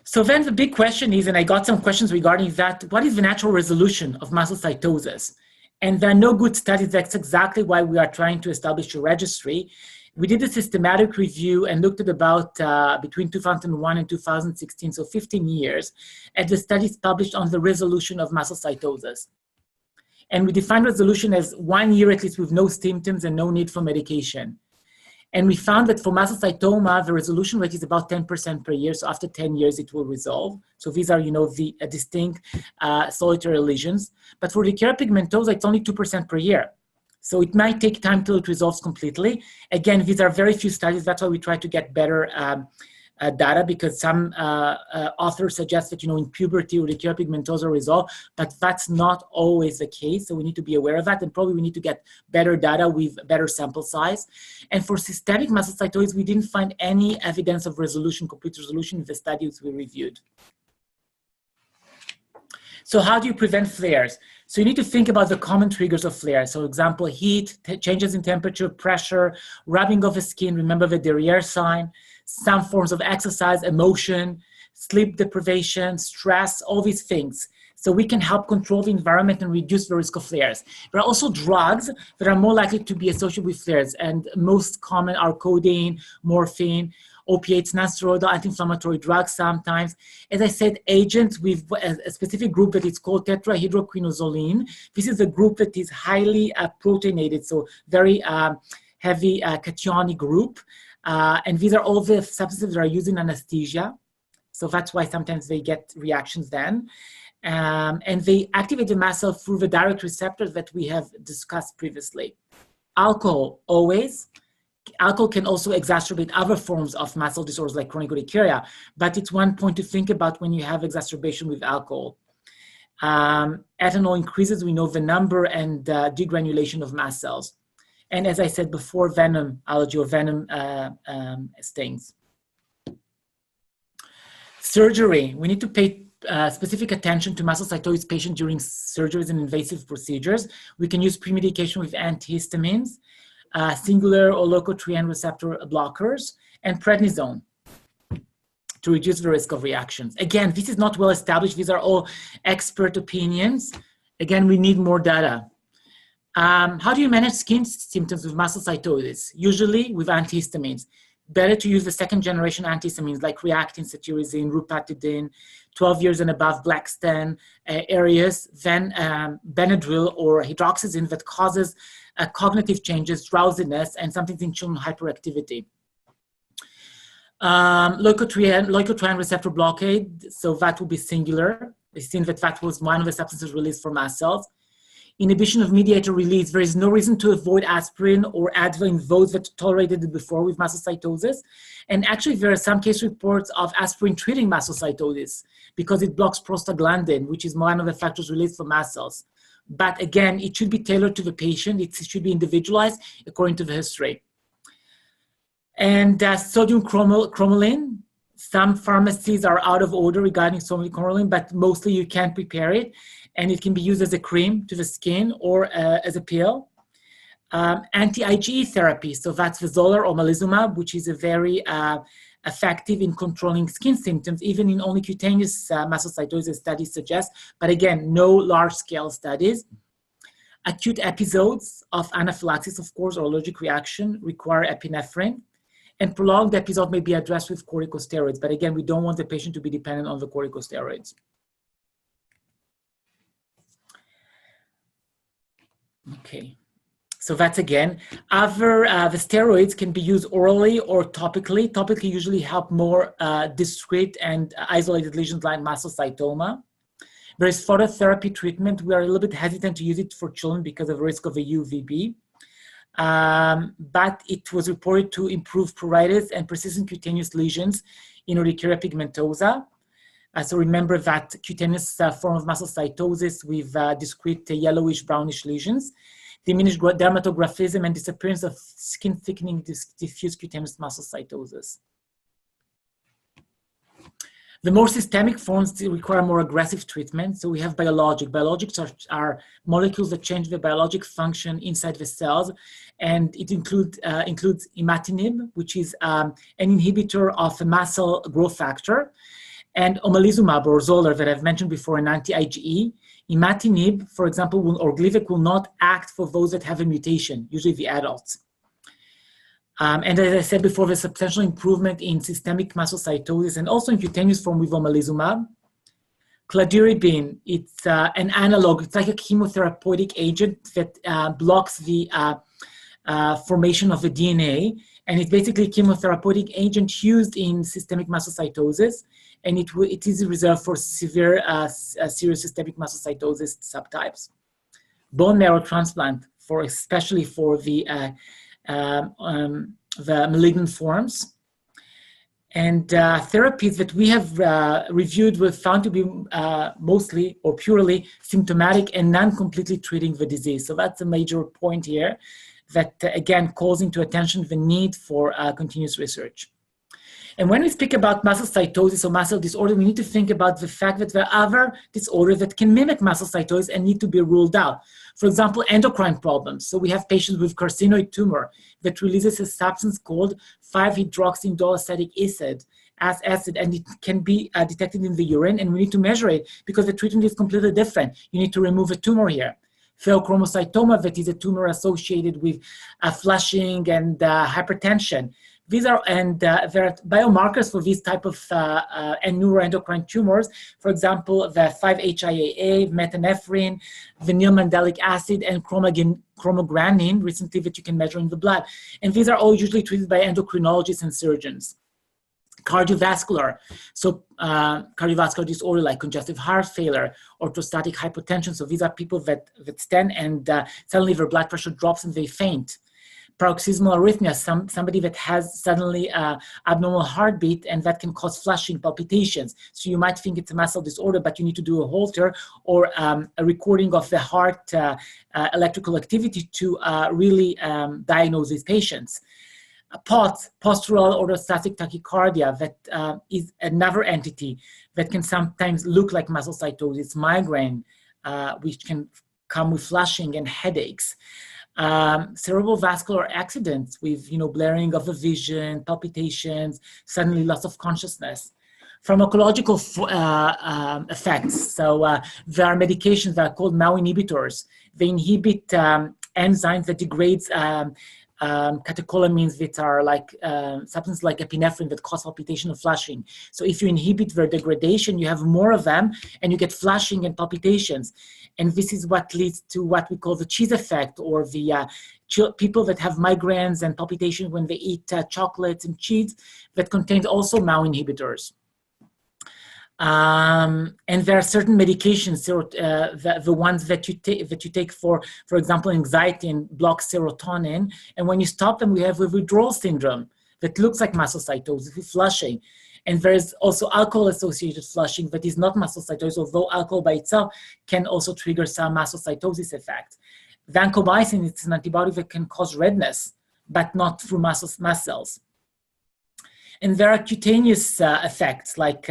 So then the big question is, and I got some questions regarding that, what is the natural resolution of mastocytosis? And there are no good studies. That's exactly why we are trying to establish a registry. We did a systematic review and looked at about between 2001 and 2016, so 15 years, at the studies published on the resolution of mastocytosis. And we defined resolution as 1 year at least with no symptoms and no need for medication. And we found that for mastocytoma, the resolution rate is about 10% per year. So after 10 years, it will resolve. So these are, the distinct solitary lesions. But for the keratoderma, it's only 2% per year. So it might take time till it resolves completely. Again, these are very few studies. That's why we try to get better data, because some authors suggest that, in puberty or the keratoderma resolve, but that's not always the case. So we need to be aware of that, and probably we need to get better data with better sample size. And for systemic mastocytosis, we didn't find any evidence of resolution, complete resolution in the studies we reviewed. So how do you prevent flares? So you need to think about the common triggers of flares. So example, heat, changes in temperature, pressure, rubbing of the skin, remember the derriere sign, some forms of exercise, emotion, sleep deprivation, stress, all these things. So we can help control the environment and reduce the risk of flares. There are also drugs that are more likely to be associated with flares, and most common are codeine, morphine, opiates, non-steroidal anti-inflammatory drugs sometimes. As I said, agents with a specific group that is called tetrahydroquinozoline. This is a group that is highly proteinated, so very heavy cationic group. And these are all the substances that are used in anesthesia. So that's why sometimes they get reactions then. And they activate the mast cell through the direct receptors that we have discussed previously. Alcohol, always. Alcohol can also exacerbate other forms of mast cell disorders like chronic urticaria, but it's one point to think about when you have exacerbation with alcohol. Ethanol increases, we know, the number and degranulation of mast cells. And as I said before, venom allergy or venom stings. Surgery, we need to pay specific attention to mastocytosis patients during surgeries and invasive procedures. We can use pre-medication with antihistamines, singular or leukotriene receptor blockers, and prednisone to reduce the risk of reactions. Again, this is not well established. These are all expert opinions. Again, we need more data. How do you manage skin symptoms with mastocytosis? Usually with antihistamines. Better to use the second generation antihistamines like Reactine, cetirizine, rupatidine, 12 years and above Blacksten areas than Benadryl or hydroxyzine that causes cognitive changes, drowsiness, and sometimes in children hyperactivity. Leukotriene receptor blockade, so that will be singular. We've seen that was one of the substances released for mast cells. Inhibition of mediator release, there is no reason to avoid aspirin or Advil in those that tolerated it before with mastocytosis. And actually, there are some case reports of aspirin treating mastocytosis because it blocks prostaglandin, which is one of the factors released for mast cells. But again, it should be tailored to the patient. It should be individualized according to the history. And sodium cromolyn, some pharmacies are out of order regarding sodium cromolyn, but mostly you can prepare it. And it can be used as a cream to the skin or as a pill. Anti-IgE therapy, so that's the Xolair or omalizumab, which is a very effective in controlling skin symptoms, even in only cutaneous mastocytosis studies suggest, but again, no large-scale studies. Acute episodes of anaphylaxis, of course, or allergic reaction require epinephrine, and prolonged episode may be addressed with corticosteroids, but again, we don't want the patient to be dependent on the corticosteroids. Okay. So that's again, the steroids can be used orally or topically. Topically usually help more discrete and isolated lesions like mastocytoma. There is phototherapy treatment. We are a little bit hesitant to use it for children because of the risk of a UVB. But it was reported to improve pruritus and persistent cutaneous lesions in urticaria pigmentosa. So remember that cutaneous form of mastocytosis with discrete yellowish brownish lesions, diminished dermatographism and disappearance of skin thickening diffuse cutaneous mastocytosis. The more systemic forms require more aggressive treatment. So we have biologic. Biologics are molecules that change the biologic function inside the cells. And it includes imatinib, which is an inhibitor of a mast cell growth factor, and omalizumab or Xolair that I've mentioned before, an anti-IgE. Imatinib, for example, or Gleevec will not act for those that have a mutation, usually the adults. And as I said before, there's substantial improvement in systemic mastocytosis and also in cutaneous form with omalizumab. Cladribine, it's an analog. It's like a chemotherapeutic agent that blocks the formation of the DNA. And it's basically a chemotherapeutic agent used in systemic mastocytosis. And it is reserved for severe, serious systemic mastocytosis subtypes. Bone marrow transplant, especially for the malignant forms. And therapies that we have reviewed were found to be mostly or purely symptomatic and non-completely treating the disease. So that's a major point here that, again, calls into attention the need for continuous research. And when we speak about mastocytosis or mast cell disorder, we need to think about the fact that there are other disorders that can mimic mastocytosis and need to be ruled out. For example, endocrine problems. So we have patients with carcinoid tumor that releases a substance called 5-hydroxyindoleacetic acid, and it can be detected in the urine, and we need to measure it because the treatment is completely different. You need to remove a tumor here. Pheochromocytoma, that is a tumor associated with flushing and hypertension. These are, and there are biomarkers for these type of and neuroendocrine tumors. For example, the 5-HIAA, methanephrin, vinylmandelic acid, and chromogranin, recently that you can measure in the blood. And these are all usually treated by endocrinologists and surgeons. Cardiovascular, so cardiovascular disorder like congestive heart failure, orthostatic hypotension. So these are people that stand and suddenly their blood pressure drops and they faint. Paroxysmal arrhythmia, somebody that has suddenly abnormal heartbeat, and that can cause flushing, palpitations. So you might think it's a mast cell disorder, but you need to do a Holter or a recording of the heart electrical activity to really diagnose these patients. POTS, postural orthostatic tachycardia, that is another entity that can sometimes look like mastocytosis. Migraine, which can come with flushing and headaches. Cerebral vascular accidents with, blurring of the vision, palpitations, suddenly loss of consciousness. Pharmacological effects. So there are medications that are called MAO inhibitors. They inhibit enzymes that degrades catecholamines, that are like substances like epinephrine that cause palpitation and flushing. So if you inhibit their degradation, you have more of them and you get flushing and palpitations. And this is what leads to what we call the cheese effect, or the people that have migraines and palpitation when they eat chocolates and cheese that contains also MAO inhibitors. And there are certain medications, the ones that you take for example, anxiety, and block serotonin. And when you stop them, we have a withdrawal syndrome that looks like mastocytosis with flushing. And there is also alcohol-associated flushing that is not mastocytosis, although alcohol by itself can also trigger some mastocytosis effect. Vancomycin, it's an antibiotic that can cause redness, but not through mast cells. And there are cutaneous effects like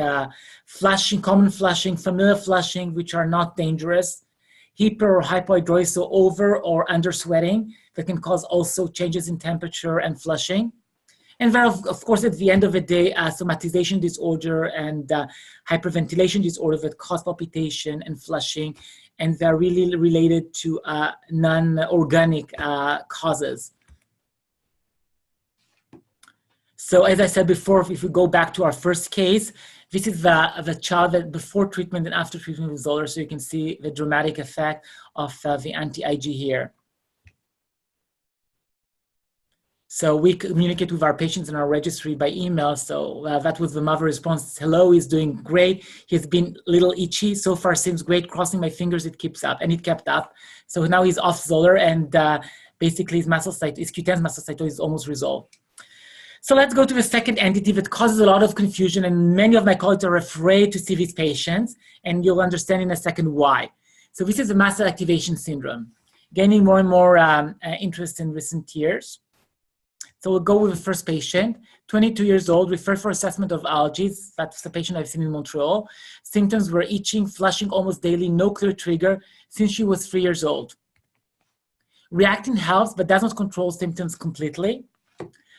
flushing, common flushing, familiar flushing, which are not dangerous. Hyper or hypohidrosis, so over or under sweating, that can cause also changes in temperature and flushing. And there are, of course, at the end of the day, somatization disorder and hyperventilation disorder that cause palpitation and flushing, and they're really related to non-organic causes. So as I said before, if we go back to our first case, this is the child that before treatment and after treatment with Xolair. So you can see the dramatic effect of the anti-IG here. So we communicate with our patients in our registry by email. So that was the mother response. Hello, he's doing great. He's been a little itchy. So far seems great. Crossing my fingers, it keeps up. And it kept up. So now he's off Zoller, and basically his cutaneous mastocytosis is almost resolved. So let's go to the second entity that causes a lot of confusion, and many of my colleagues are afraid to see these patients, and you'll understand in a second why. So this is the mast cell activation syndrome, gaining more and more interest in recent years. So we'll go with the first patient, 22 years old, referred for assessment of allergies. That's the patient I've seen in Montreal. Symptoms were itching, flushing almost daily, no clear trigger since she was 3 years old. Reacting helps, but does not control symptoms completely.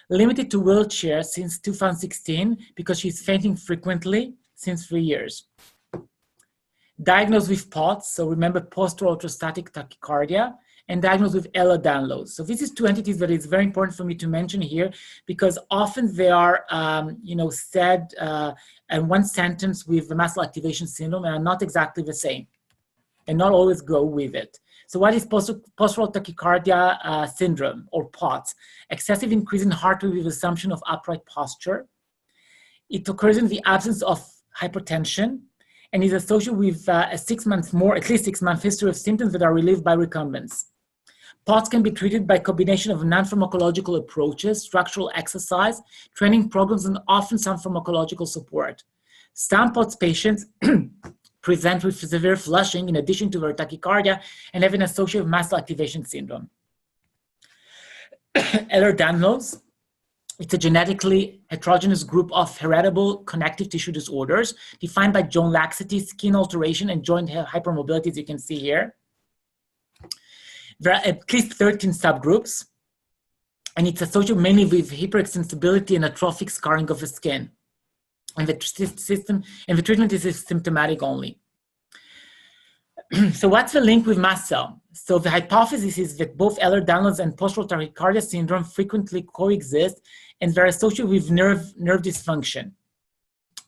Limited to wheelchair since 2016 because she's fainting frequently since 3 years. Diagnosed with POTS, so remember postural orthostatic tachycardia, and diagnosed with Ehlers-Danlos. So this is two entities that is very important for me to mention here because often they are, said in one sentence with the mast cell activation syndrome and are not exactly the same, and not always go with it. So what is postural tachycardia syndrome, or POTS? Excessive increase in heart rate with assumption of upright posture. It occurs in the absence of hypertension and is associated with at least 6 month history of symptoms that are relieved by recumbence. POTS can be treated by a combination of non-pharmacological approaches, structural exercise, training programs, and often some pharmacological support. Some POTS patients present with severe flushing in addition to their tachycardia and have an associated mast cell activation syndrome. Ehlers-Danlos, it's a genetically heterogeneous group of heritable connective tissue disorders defined by joint laxity, skin alteration, and joint hypermobility, as you can see here. There are at least 13 subgroups, and it's associated mainly with hyperextensibility and atrophic scarring of the skin. And the treatment is symptomatic only. So what's the link with mast cell? So the hypothesis is that both Ehlers-Danlos and postural tachycardia syndrome frequently coexist, and they're associated with nerve dysfunction.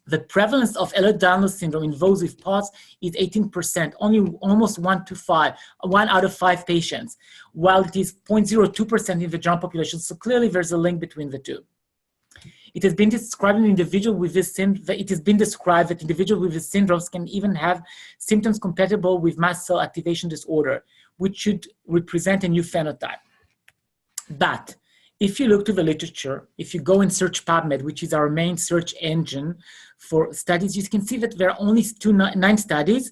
The prevalence of Ehlers-Danlos syndrome in those with POTS is 18%, only almost 1 out of 5 patients, while it is 0.02% in the general population. So clearly there's a link between the two. It has been described in individual with this that individuals with this syndromes can even have symptoms compatible with mast cell activation disorder, which should represent a new phenotype. But if you look to the literature, if you go and search PubMed, which is our main search engine for studies, you can see that there are only 9 studies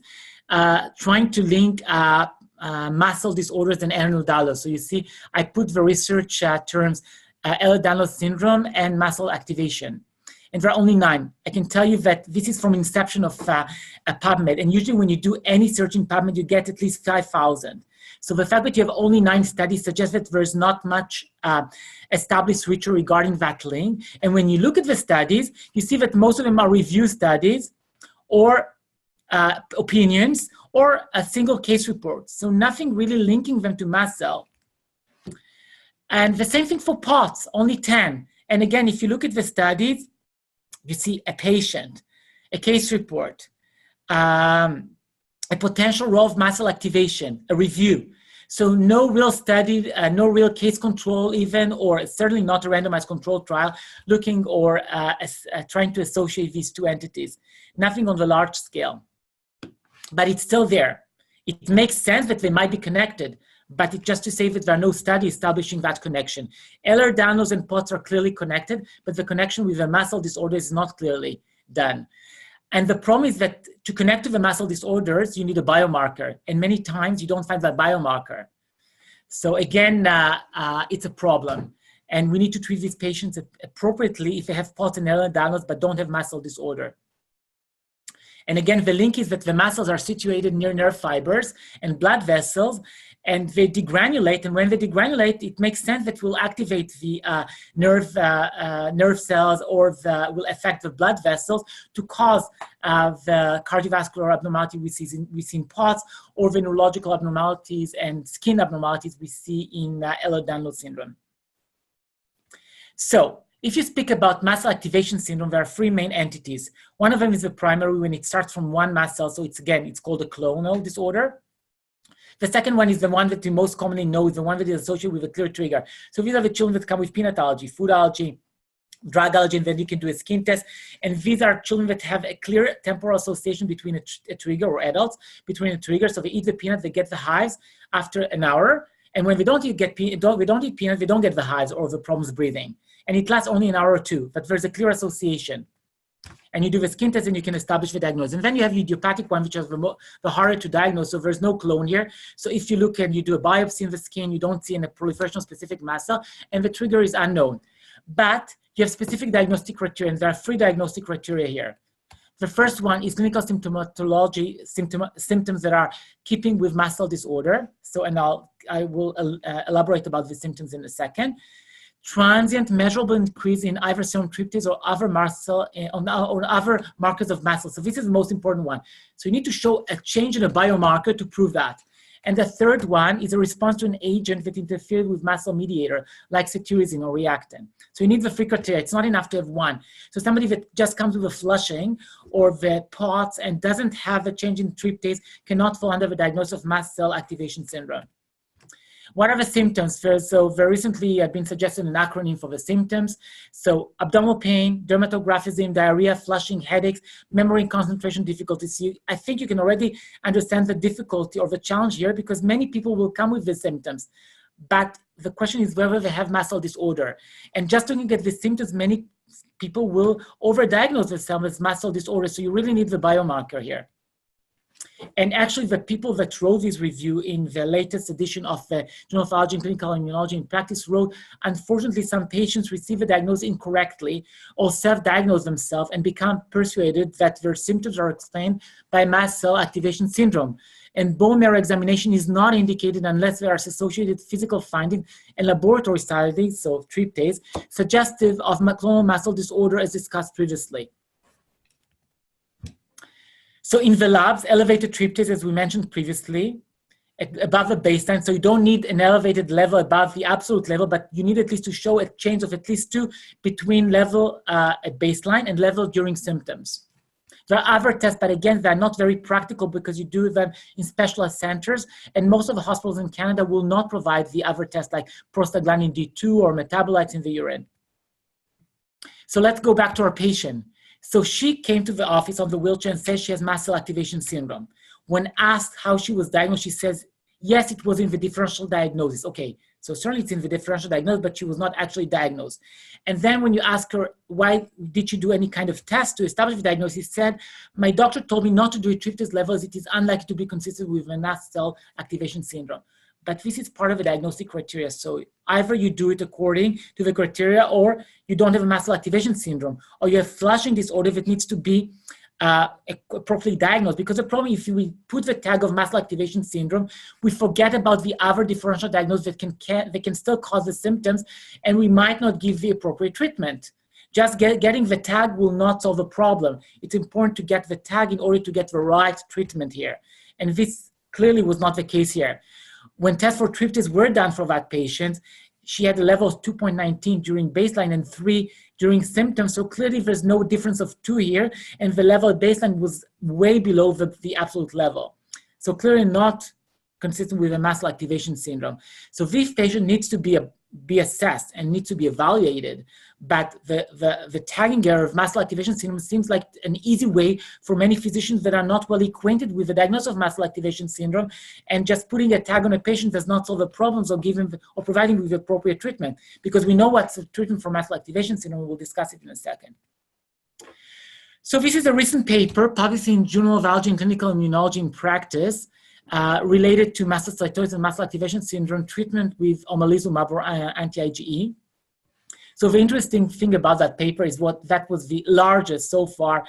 trying to link mast cell disorders and Ehlers-Danlos. So you see, I put the research terms Ehlers-Danlos syndrome and mast cell activation. And there are only 9. I can tell you that this is from inception of PubMed. And usually when you do any search in PubMed, you get at least 5,000. So the fact that you have only 9 studies suggests that there's not much established literature regarding that link. And when you look at the studies, you see that most of them are review studies or opinions or a single case report. So nothing really linking them to mast cell. And the same thing for POTS, only 10. And again, if you look at the studies, you see a patient, a case report, a potential role of mast cell activation, a review. So no real study, no real case control even, or certainly not a randomized controlled trial looking or trying to associate these two entities. Nothing on the large scale. But it's still there. It makes sense that they might be connected, but it's just to say that there are no studies establishing that connection. Ehlers-Danlos and POTS are clearly connected, but the connection with the mast cell disorder is not clearly done. And the problem is that to connect to the mast cell disorders, you need a biomarker. And many times you don't find that biomarker. So again, it's a problem. And we need to treat these patients appropriately if they have POTS and Ehlers-Danlos but don't have mast cell disorder. And again, the link is that the mast cells are situated near nerve fibers and blood vessels, and they degranulate. And when they degranulate, it makes sense that will activate the nerve cells or will affect the blood vessels to cause the cardiovascular abnormality we see in POTS, or the neurological abnormalities and skin abnormalities we see in Ehlers-Danlos syndrome. So, if you speak about mast cell activation syndrome, there are 3 main entities. One of them is the primary when it starts from one mast cell. So it's called a clonal disorder. The second one is the one that you most commonly know, is the one that is associated with a clear trigger. So these are the children that come with peanut allergy, food allergy, drug allergy, and then you can do a skin test. And these are children that have a clear temporal association between a trigger, or adults, between a trigger. So they eat the peanut, they get the hives after an hour. And when they don't eat peanut, they don't get the hives or the problems breathing. And it lasts only an hour or two, but there's a clear association. And you do the skin test and you can establish the diagnosis. And then you have the idiopathic one, which is the harder to diagnose. So there's no clone here. So if you look and you do a biopsy in the skin, you don't see a proliferation of specific mast cell, and the trigger is unknown. But you have specific diagnostic criteria, and there are 3 diagnostic criteria here. The first one is clinical symptomatology, symptoms that are keeping with mast cell disorder. So, and I will elaborate about the symptoms in a second. Transient measurable increase in either serum tryptase or other mast cell, or other markers of mast cell. So this is the most important one. So you need to show a change in a biomarker to prove that. And the third one is a response to an agent that interfered with mast cell mediator, like cetirizine or reactant. So you need the 3 criteria. It's not enough to have one. So somebody that just comes with a flushing or the POTS and doesn't have a change in tryptase cannot fall under the diagnosis of mast cell activation syndrome. What are the symptoms? So very recently I've been suggesting an acronym for the symptoms. So abdominal pain, dermatographism, diarrhea, flushing, headaches, memory and concentration difficulties. I think you can already understand the difficulty or the challenge here, because many people will come with these symptoms. But the question is whether they have mast cell disorder. And just looking at the symptoms, many people will overdiagnose themselves as mast cell disorder. So you really need the biomarker here. And actually, the people that wrote this review in the latest edition of the Journal of Allergy and Clinical Immunology in Practice wrote, unfortunately, some patients receive a diagnosis incorrectly or self-diagnose themselves and become persuaded that their symptoms are explained by mast cell activation syndrome. And bone marrow examination is not indicated unless there are associated physical findings and laboratory studies, so tryptase, suggestive of clonal mast cell disorder as discussed previously. So in the labs, elevated tryptase, as we mentioned previously, above the baseline. So you don't need an elevated level above the absolute level, but you need at least to show a change of at least 2 between level at baseline and level during symptoms. There are other tests, but again, they're not very practical because you do them in specialized centers, and most of the hospitals in Canada will not provide the other tests like prostaglandin D2 or metabolites in the urine. So let's go back to our patient. So she came to the office on the wheelchair and says she has mast cell activation syndrome. When asked how she was diagnosed, she says, yes, it was in the differential diagnosis. Okay, so certainly it's in the differential diagnosis, but she was not actually diagnosed. And then when you ask her, why did she do any kind of test to establish the diagnosis, she said, my doctor told me not to do a tryptase level as it is unlikely to be consistent with a mast cell activation syndrome. But this is part of the diagnostic criteria. So either you do it according to the criteria, or you don't have a mast cell activation syndrome, or you have flushing disorder that needs to be properly diagnosed. Because the problem, if we put the tag of mast cell activation syndrome, we forget about the other differential diagnosis that can still cause the symptoms, and we might not give the appropriate treatment. Just getting the tag will not solve the problem. It's important to get the tag in order to get the right treatment here. And this clearly was not the case here. When tests for tryptase were done for that patient, she had a level of 2.19 during baseline and 3 during symptoms. So clearly there's no difference of 2 here, and the level at baseline was way below the absolute level. So clearly not consistent with a mast cell activation syndrome. So this patient needs to be assessed and needs to be evaluated. But the tagging error of mast cell activation syndrome seems like an easy way for many physicians that are not well acquainted with the diagnosis of mast cell activation syndrome, and just putting a tag on a patient does not solve the problems or providing with the appropriate treatment, because we know what's the treatment for mast cell activation syndrome. We'll discuss it in a second. So this is a recent paper published in Journal of Allergy and Clinical Immunology in Practice, related to mastocytosis and mast cell activation syndrome treatment with omalizumab or anti-IgE. So the interesting thing about that paper is that was the largest so far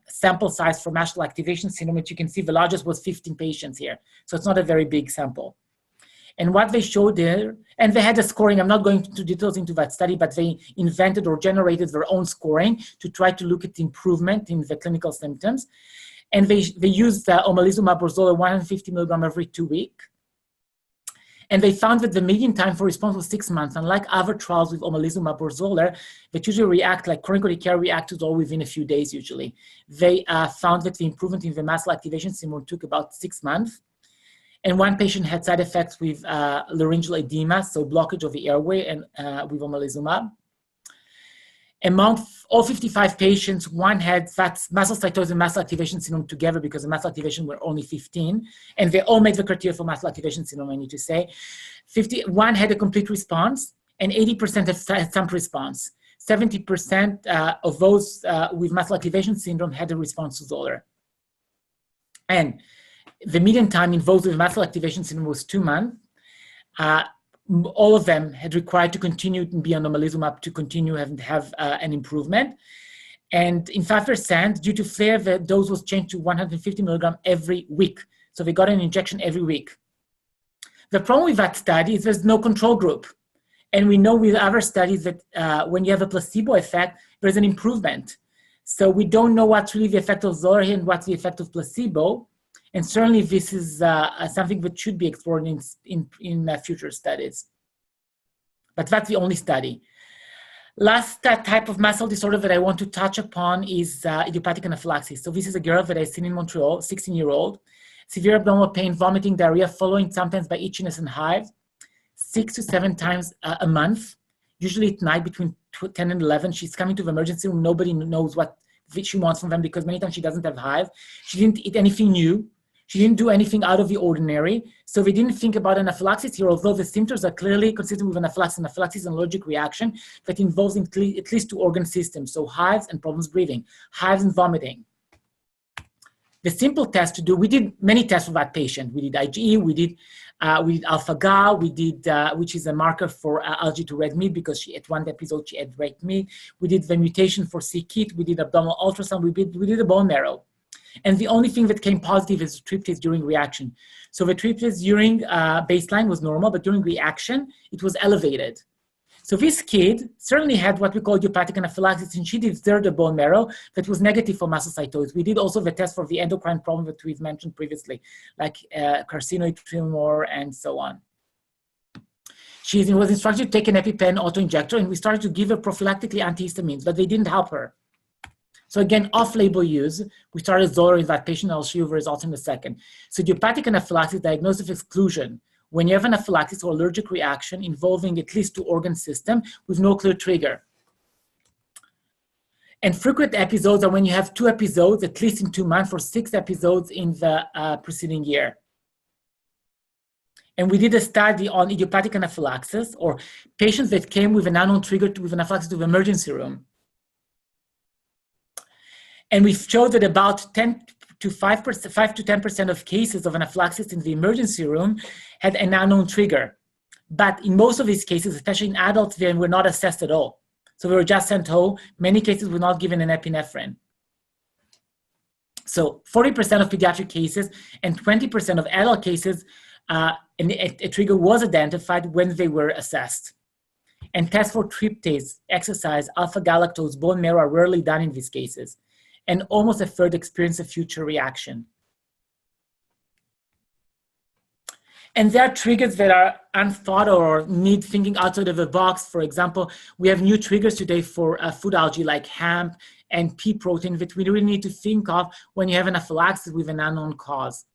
sample size for mast cell activation syndrome, which you can see the largest was 15 patients here. So it's not a very big sample. And what they showed there, and they had a scoring, I'm not going into details into that study, but they invented or generated their own scoring to try to look at the improvement in the clinical symptoms. And they used omalizumab or Zola 150 milligram every 2 weeks. And they found that the median time for response was 6 months. Unlike other trials with omalizumab or Zola that usually react, like chronic urticaria react to Zola within a few days usually. They found that the improvement in the mast cell activation syndrome took about 6 months. And one patient had side effects with laryngeal edema, so blockage of the airway, and with omalizumab. Among all 55 patients, one had mastocytosis and mast activation syndrome together because the mast activation were only 15, and they all met the criteria for mast activation syndrome, I need to say. 51 had a complete response, and 80% had some response. 70% of those with mast activation syndrome had a response to Xolair. And the median time in those with mast activation syndrome was 2 months. All of them had required to continue to be on omalizumab to continue and have an improvement. And in 5%, due to flare, the dose was changed to 150 milligram every week. So they got an injection every week. The problem with that study is there's no control group. And we know with other studies that when you have a placebo effect, there's an improvement. So we don't know what's really the effect of Xolair and what's the effect of placebo. And certainly this is something that should be explored in future studies. But that's the only study. Last type of mast cell disorder that I want to touch upon is idiopathic anaphylaxis. So this is a girl that I've seen in Montreal, 16-year-old. Severe abdominal pain, vomiting, diarrhea, following sometimes by itchiness and hives, 6 to 7 times a month, usually at night between 10 and 11. She's coming to the emergency room. Nobody knows what she wants from them because many times she doesn't have hives. She didn't eat anything new. She didn't do anything out of the ordinary. So we didn't think about anaphylaxis here, although the symptoms are clearly consistent with anaphylaxis. Anaphylaxis is an allergic reaction that involves at least 2 organ systems. So hives and problems breathing, hives and vomiting. The simple test to do, we did many tests for that patient. We did IgE, we did alpha-Gal, we did, which is a marker for allergy to red meat because at one episode she had red meat. We did the mutation for c-KIT, we did abdominal ultrasound, we did a bone marrow. And the only thing that came positive is tryptase during reaction. So the tryptase during baseline was normal, but during reaction, it was elevated. So this kid certainly had what we call idiopathic anaphylaxis, and she did the bone marrow that was negative for mastocytosis. We did also the test for the endocrine problem that we've mentioned previously, like carcinoid tumor and so on. She was instructed to take an EpiPen autoinjector, and we started to give her prophylactically antihistamines, but they didn't help her. So again, off-label use, we started Xolair in that patient. I'll show you the results in a second. So idiopathic anaphylaxis, diagnosis of exclusion, when you have anaphylaxis or allergic reaction involving at least 2 organ system with no clear trigger. And frequent episodes are when you have 2 episodes, at least in 2 months, or 6 episodes in the preceding year. And we did a study on idiopathic anaphylaxis, or patients that came with an unknown trigger with anaphylaxis to the emergency room. And we showed that about 5 to 10% of cases of anaphylaxis in the emergency room had an unknown trigger. But in most of these cases, especially in adults, they were not assessed at all. So they were just sent home. Many cases were not given an epinephrine. So 40% of pediatric cases and 20% of adult cases, a trigger was identified when they were assessed. And tests for tryptase, exercise, alpha-galactose, bone marrow are rarely done in these cases. And almost a third experience a future reaction. And there are triggers that are unthought or need thinking outside of the box. For example, we have new triggers today for food allergy like hemp and pea protein that we really need to think of when you have anaphylaxis with an unknown cause.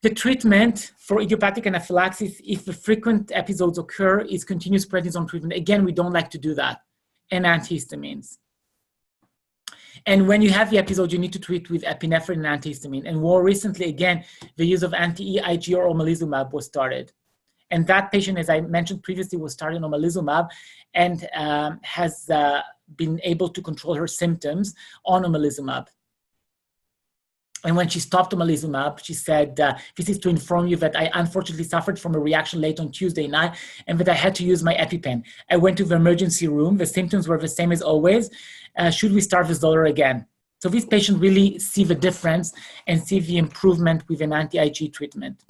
The treatment for idiopathic anaphylaxis, if the frequent episodes occur, is continuous prednisone treatment. Again, we don't like to do that, and antihistamines. And when you have the episode, you need to treat with epinephrine and antihistamine. And more recently, again, the use of anti-E, IG, or omalizumab was started. And that patient, as I mentioned previously, was started on omalizumab and has been able to control her symptoms on omalizumab. And when she stopped omalizumab, she said, this is to inform you that I unfortunately suffered from a reaction late on Tuesday night and that I had to use my EpiPen. I went to the emergency room. The symptoms were the same as always. Should we start with Xolair again? So this patient really see the difference and see the improvement with an anti-IG treatment.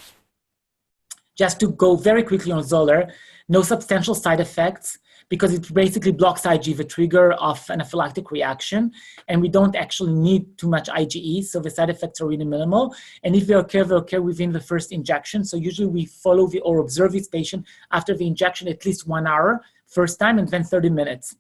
Just to go very quickly on Xolair, no substantial side effects, because it basically blocks IG, the trigger of anaphylactic reaction, and we don't actually need too much IgE, so the side effects are really minimal. And if they occur within the first injection. So usually we follow or observe this patient after the injection at least 1 hour, first time, and then 30 minutes.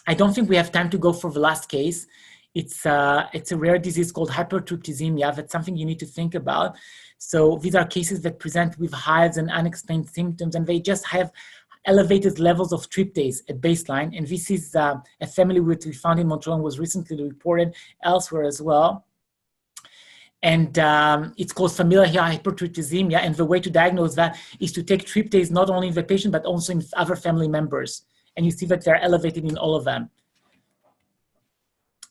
I don't think we have time to go for the last case. It's a rare disease called hypertryptizemia. That's something you need to think about. So these are cases that present with hives and unexplained symptoms, and they just have elevated levels of tryptase at baseline. And this is a family which we found in Montreal and was recently reported elsewhere as well. And it's called familial hypertryptizemia. And the way to diagnose that is to take tryptase not only in the patient, but also in other family members. And you see that they're elevated in all of them.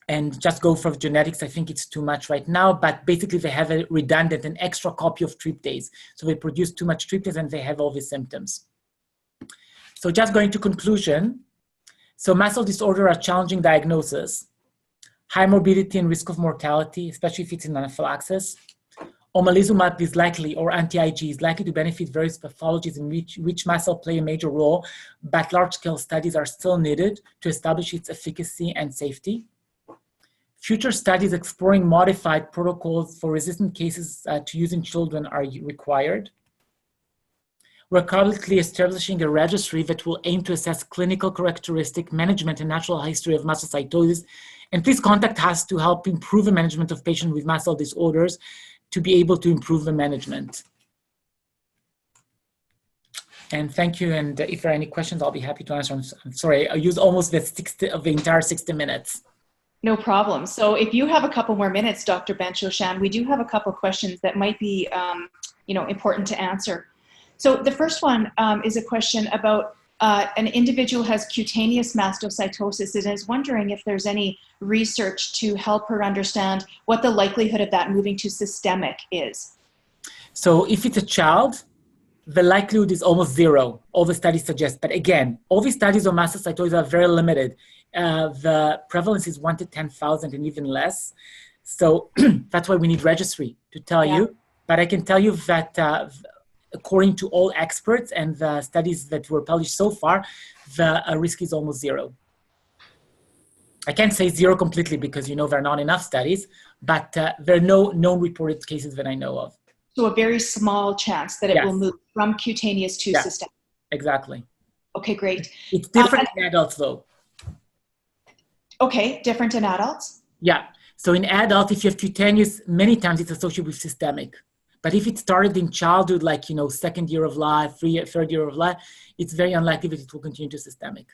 And just go for genetics, I think it's too much right now, but basically they have a redundant, an extra copy of tryptase. So they produce too much tryptase and they have all these symptoms. So just going to conclusion. So mast cell disorder are challenging diagnosis, high morbidity and risk of mortality, especially if it's in anaphylaxis. Omalizumab is likely, or anti-IG is likely to benefit various pathologies in which mast cell play a major role, but large-scale studies are still needed to establish its efficacy and safety. Future studies exploring modified protocols for resistant cases to use in children are required. We're currently establishing a registry that will aim to assess clinical characteristic, management, and natural history of mastocytosis. And please contact us to help improve the management of patients with mast cell disorders to be able to improve the management. And thank you. And if there are any questions, I'll be happy to answer. I'm sorry, I used almost the entire 60 minutes. No problem. So if you have a couple more minutes, Dr. Ben-Shoshan, we do have a couple questions that might be important to answer. So the first one is a question about an individual has cutaneous mastocytosis and is wondering if there's any research to help her understand what the likelihood of that moving to systemic is. So if it's a child, the likelihood is almost zero, all the studies suggest. But again, all these studies on mastocytosis are very limited. The prevalence is 1 to 10,000 and even less. So that's why we need registry to tell you. But I can tell you that according to all experts and the studies that were published so far, the risk is almost zero. I can't say zero completely because, there are not enough studies, but there are no known reported cases that I know of. So a very small chance that it will move from cutaneous to systemic. Exactly. Okay, great. It's different in adults though. Okay, different in adults? Yeah. So in adults, if you have cutaneous, many times it's associated with systemic. But if it started in childhood, like, second year of life, third year of life, it's very unlikely that it will continue to systemic.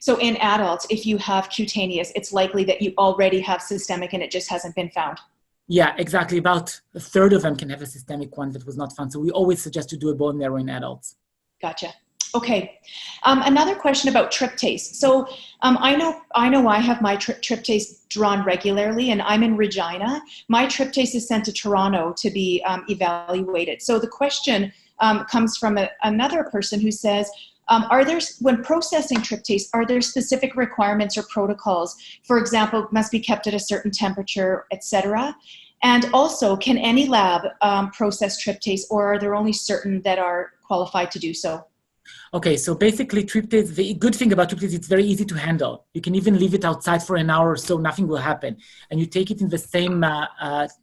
So in adults, if you have cutaneous, it's likely that you already have systemic and it just hasn't been found. Yeah, exactly. About a third of them can have a systemic one that was not found. So we always suggest to do a bone marrow in adults. Gotcha. Okay. Another question about tryptase. So I know I have my tryptase drawn regularly, and I'm in Regina. My tryptase is sent to Toronto to be evaluated. So the question comes from another person who says, when processing tryptase, are there specific requirements or protocols? For example, must be kept at a certain temperature, etc. And also, can any lab process tryptase, or are there only certain that are qualified to do so? Okay, so basically tryptase, the good thing about tryptase, it's very easy to handle. You can even leave it outside for an hour or so, nothing will happen. And you take it in the same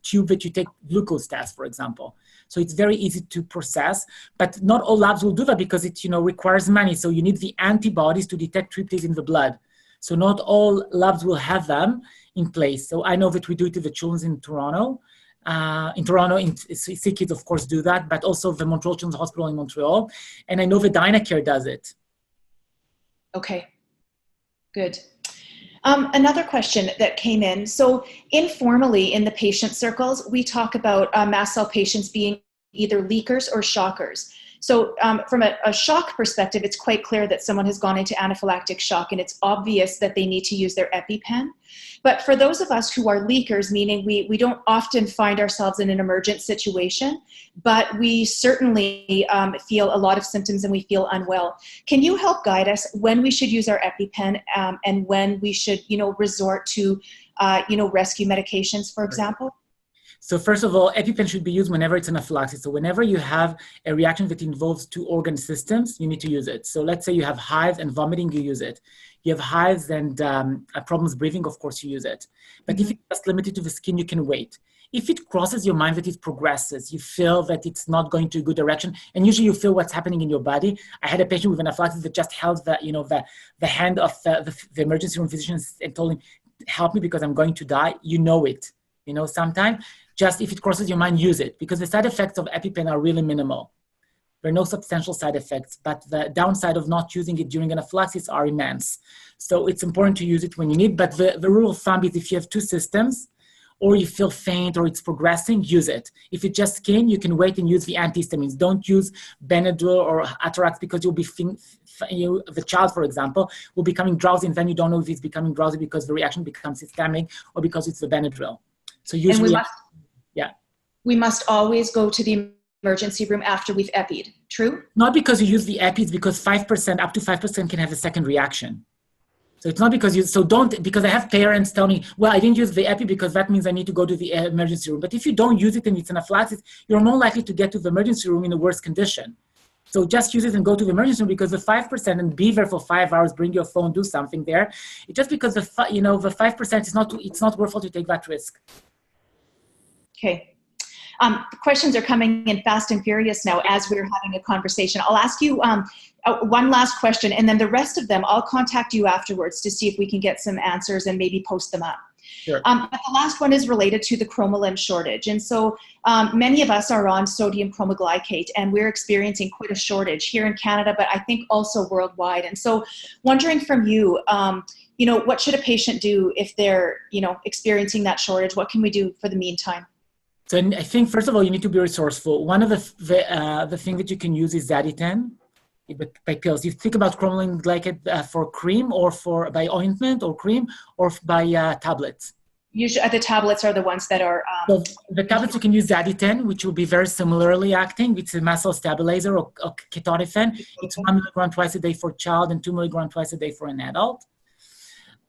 tube that you take glucose test, for example. So it's very easy to process, but not all labs will do that because it requires money. So you need the antibodies to detect tryptase in the blood. So not all labs will have them in place. So I know that we do it to the children in Toronto. Sick kids, of course, do that, but also the Montreal Children's Hospital in Montreal. And I know the Dynacare does it. Okay, good. Another question that came in. So informally in the patient circles, we talk about mast cell patients being either leakers or shockers. So from a shock perspective, it's quite clear that someone has gone into anaphylactic shock, and it's obvious that they need to use their EpiPen. But for those of us who are leakers, meaning we don't often find ourselves in an emergent situation, but we certainly feel a lot of symptoms and we feel unwell. Can you help guide us when we should use our EpiPen and when we should, resort to, rescue medications, for example? So first of all, EpiPen should be used whenever it's anaphylaxis. So whenever you have a reaction that involves two organ systems, you need to use it. So let's say you have hives and vomiting, you use it. You have hives and problems breathing, of course you use it. But if it's just limited to the skin, you can wait. If it crosses your mind that it progresses, you feel that it's not going to a good direction, and usually you feel what's happening in your body. I had a patient with anaphylaxis that just held the hand of the emergency room physician and told him, help me because I'm going to die, you know it. Sometimes just if it crosses your mind, use it, because the side effects of EpiPen are really minimal. There are no substantial side effects, but the downside of not using it during anaphylaxis are immense. So it's important to use it when you need, but the rule of thumb is if you have two systems, or you feel faint or it's progressing, use it. If it just came, you can wait and use the antihistamines. Don't use Benadryl or Atarax, because you'll be, the child, for example, will be becoming drowsy, and then you don't know if it's becoming drowsy because the reaction becomes systemic or because it's the Benadryl. So usually, we must always go to the emergency room after we've epied, true? Not because you use the epi, because 5%, up to 5% can have a second reaction. So it's not because because I have parents tell me, well, I didn't use the epi because that means I need to go to the emergency room. But if you don't use it and it's anaphylaxis, you're more likely to get to the emergency room in a worse condition. So just use it and go to the emergency room, because the 5%, and be there for 5 hours, bring your phone, do something there. It's just because the 5% is it's not worthwhile to take that risk. Okay. The questions are coming in fast and furious now as we're having a conversation. I'll ask you one last question, and then the rest of them, I'll contact you afterwards to see if we can get some answers and maybe post them up. Sure. But the last one is related to the chromolim shortage. And so many of us are on sodium chromoglycate, and we're experiencing quite a shortage here in Canada, but I think also worldwide. And so wondering from you, what should a patient do if they're, experiencing that shortage? What can we do for the meantime? So I think, first of all, you need to be resourceful. One of the thing that you can use is Zaditan by pills. You think about chromolim glycate for cream, or by ointment or cream, or by tablets. Usually the tablets are the ones that are... So the tablets, you can use Zaditan, which will be very similarly acting. It's a mast cell stabilizer, or ketotifen. It's 1 milligram twice a day for a child and 2 milligrams twice a day for an adult.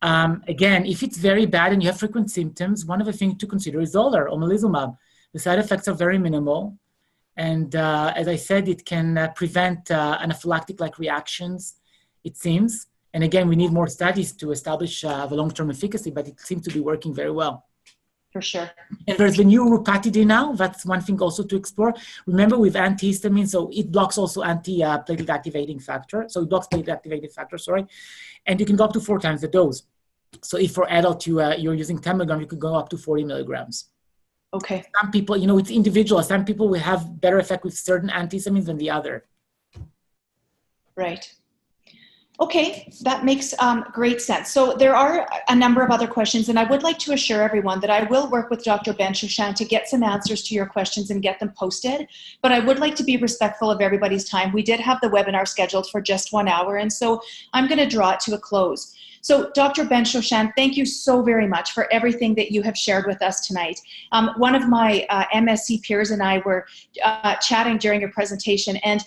Again, if it's very bad and you have frequent symptoms, one of the things to consider is Xolair, omalizumab. The side effects are very minimal. And as I said, it can prevent anaphylactic-like reactions, it seems. And again, we need more studies to establish the long-term efficacy, but it seems to be working very well. For sure. And there's the new Rupatidine now. That's one thing also to explore. Remember, with antihistamine, so it blocks also anti-platelet activating factor. So it blocks platelet activating factor, sorry. And you can go up to 4 times the dose. So if for adult you're using 10 milligrams, you could go up to 40 milligrams. Okay. Some people, it's individual. Some people will have better effect with certain antihistamines than the other. Right. Okay, that makes great sense. So there are a number of other questions, and I would like to assure everyone that I will work with Dr. Ben-Shoshan to get some answers to your questions and get them posted, but I would like to be respectful of everybody's time. We did have the webinar scheduled for just 1 hour, and so I'm going to draw it to a close. So Dr. Ben-Shoshan, thank you so very much for everything that you have shared with us tonight. One of my MSc peers and I were chatting during your presentation, and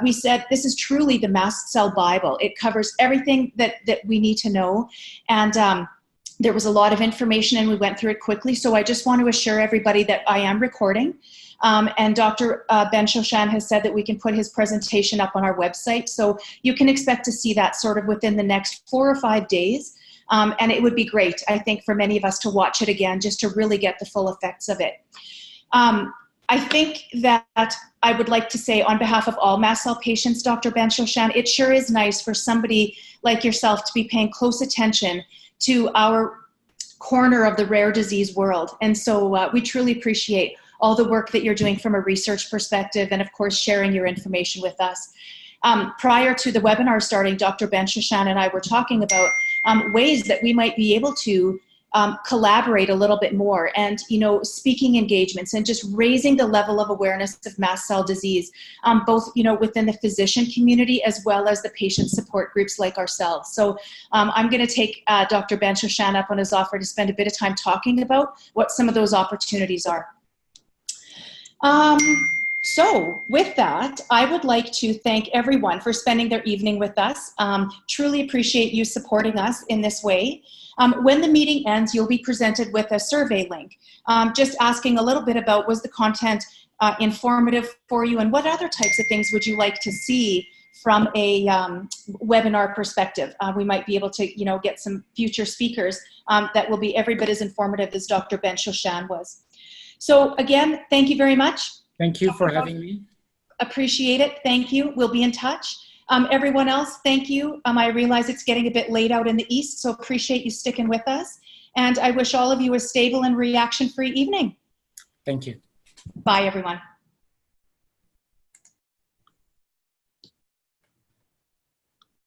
we said this is truly the mast cell Bible. It covers everything that we need to know. And there was a lot of information and we went through it quickly. So I just want to assure everybody that I am recording. And Dr. Ben-Shoshan has said that we can put his presentation up on our website. So you can expect to see that sort of within the next 4 or 5 days. And it would be great, I think, for many of us to watch it again, just to really get the full effects of it. I think that I would like to say on behalf of all mast cell patients, Dr. Ben-Shoshan, it sure is nice for somebody like yourself to be paying close attention to our corner of the rare disease world. And so we truly appreciate all the work that you're doing from a research perspective, and of course sharing your information with us. Prior to the webinar starting, Dr. Ben-Shoshan and I were talking about ways that we might be able to collaborate a little bit more, and speaking engagements and just raising the level of awareness of mast cell disease, both within the physician community as well as the patient support groups like ourselves. So I'm going to take Dr. Ben-Shoshan up on his offer to spend a bit of time talking about what some of those opportunities are. So with that, I would like to thank everyone for spending their evening with us. Truly appreciate you supporting us in this way. When the meeting ends, you'll be presented with a survey link, just asking a little bit about, was the content informative for you, and what other types of things would you like to see from a webinar perspective. We might be able to get some future speakers that will be every bit as informative as Dr. Ben-Shoshan was. So again, thank you very much. Thank you for having me. Appreciate it. Thank you. We'll be in touch. Everyone else, thank you. I realize it's getting a bit late out in the East, so appreciate you sticking with us. And I wish all of you a stable and reaction-free evening. Thank you. Bye, everyone.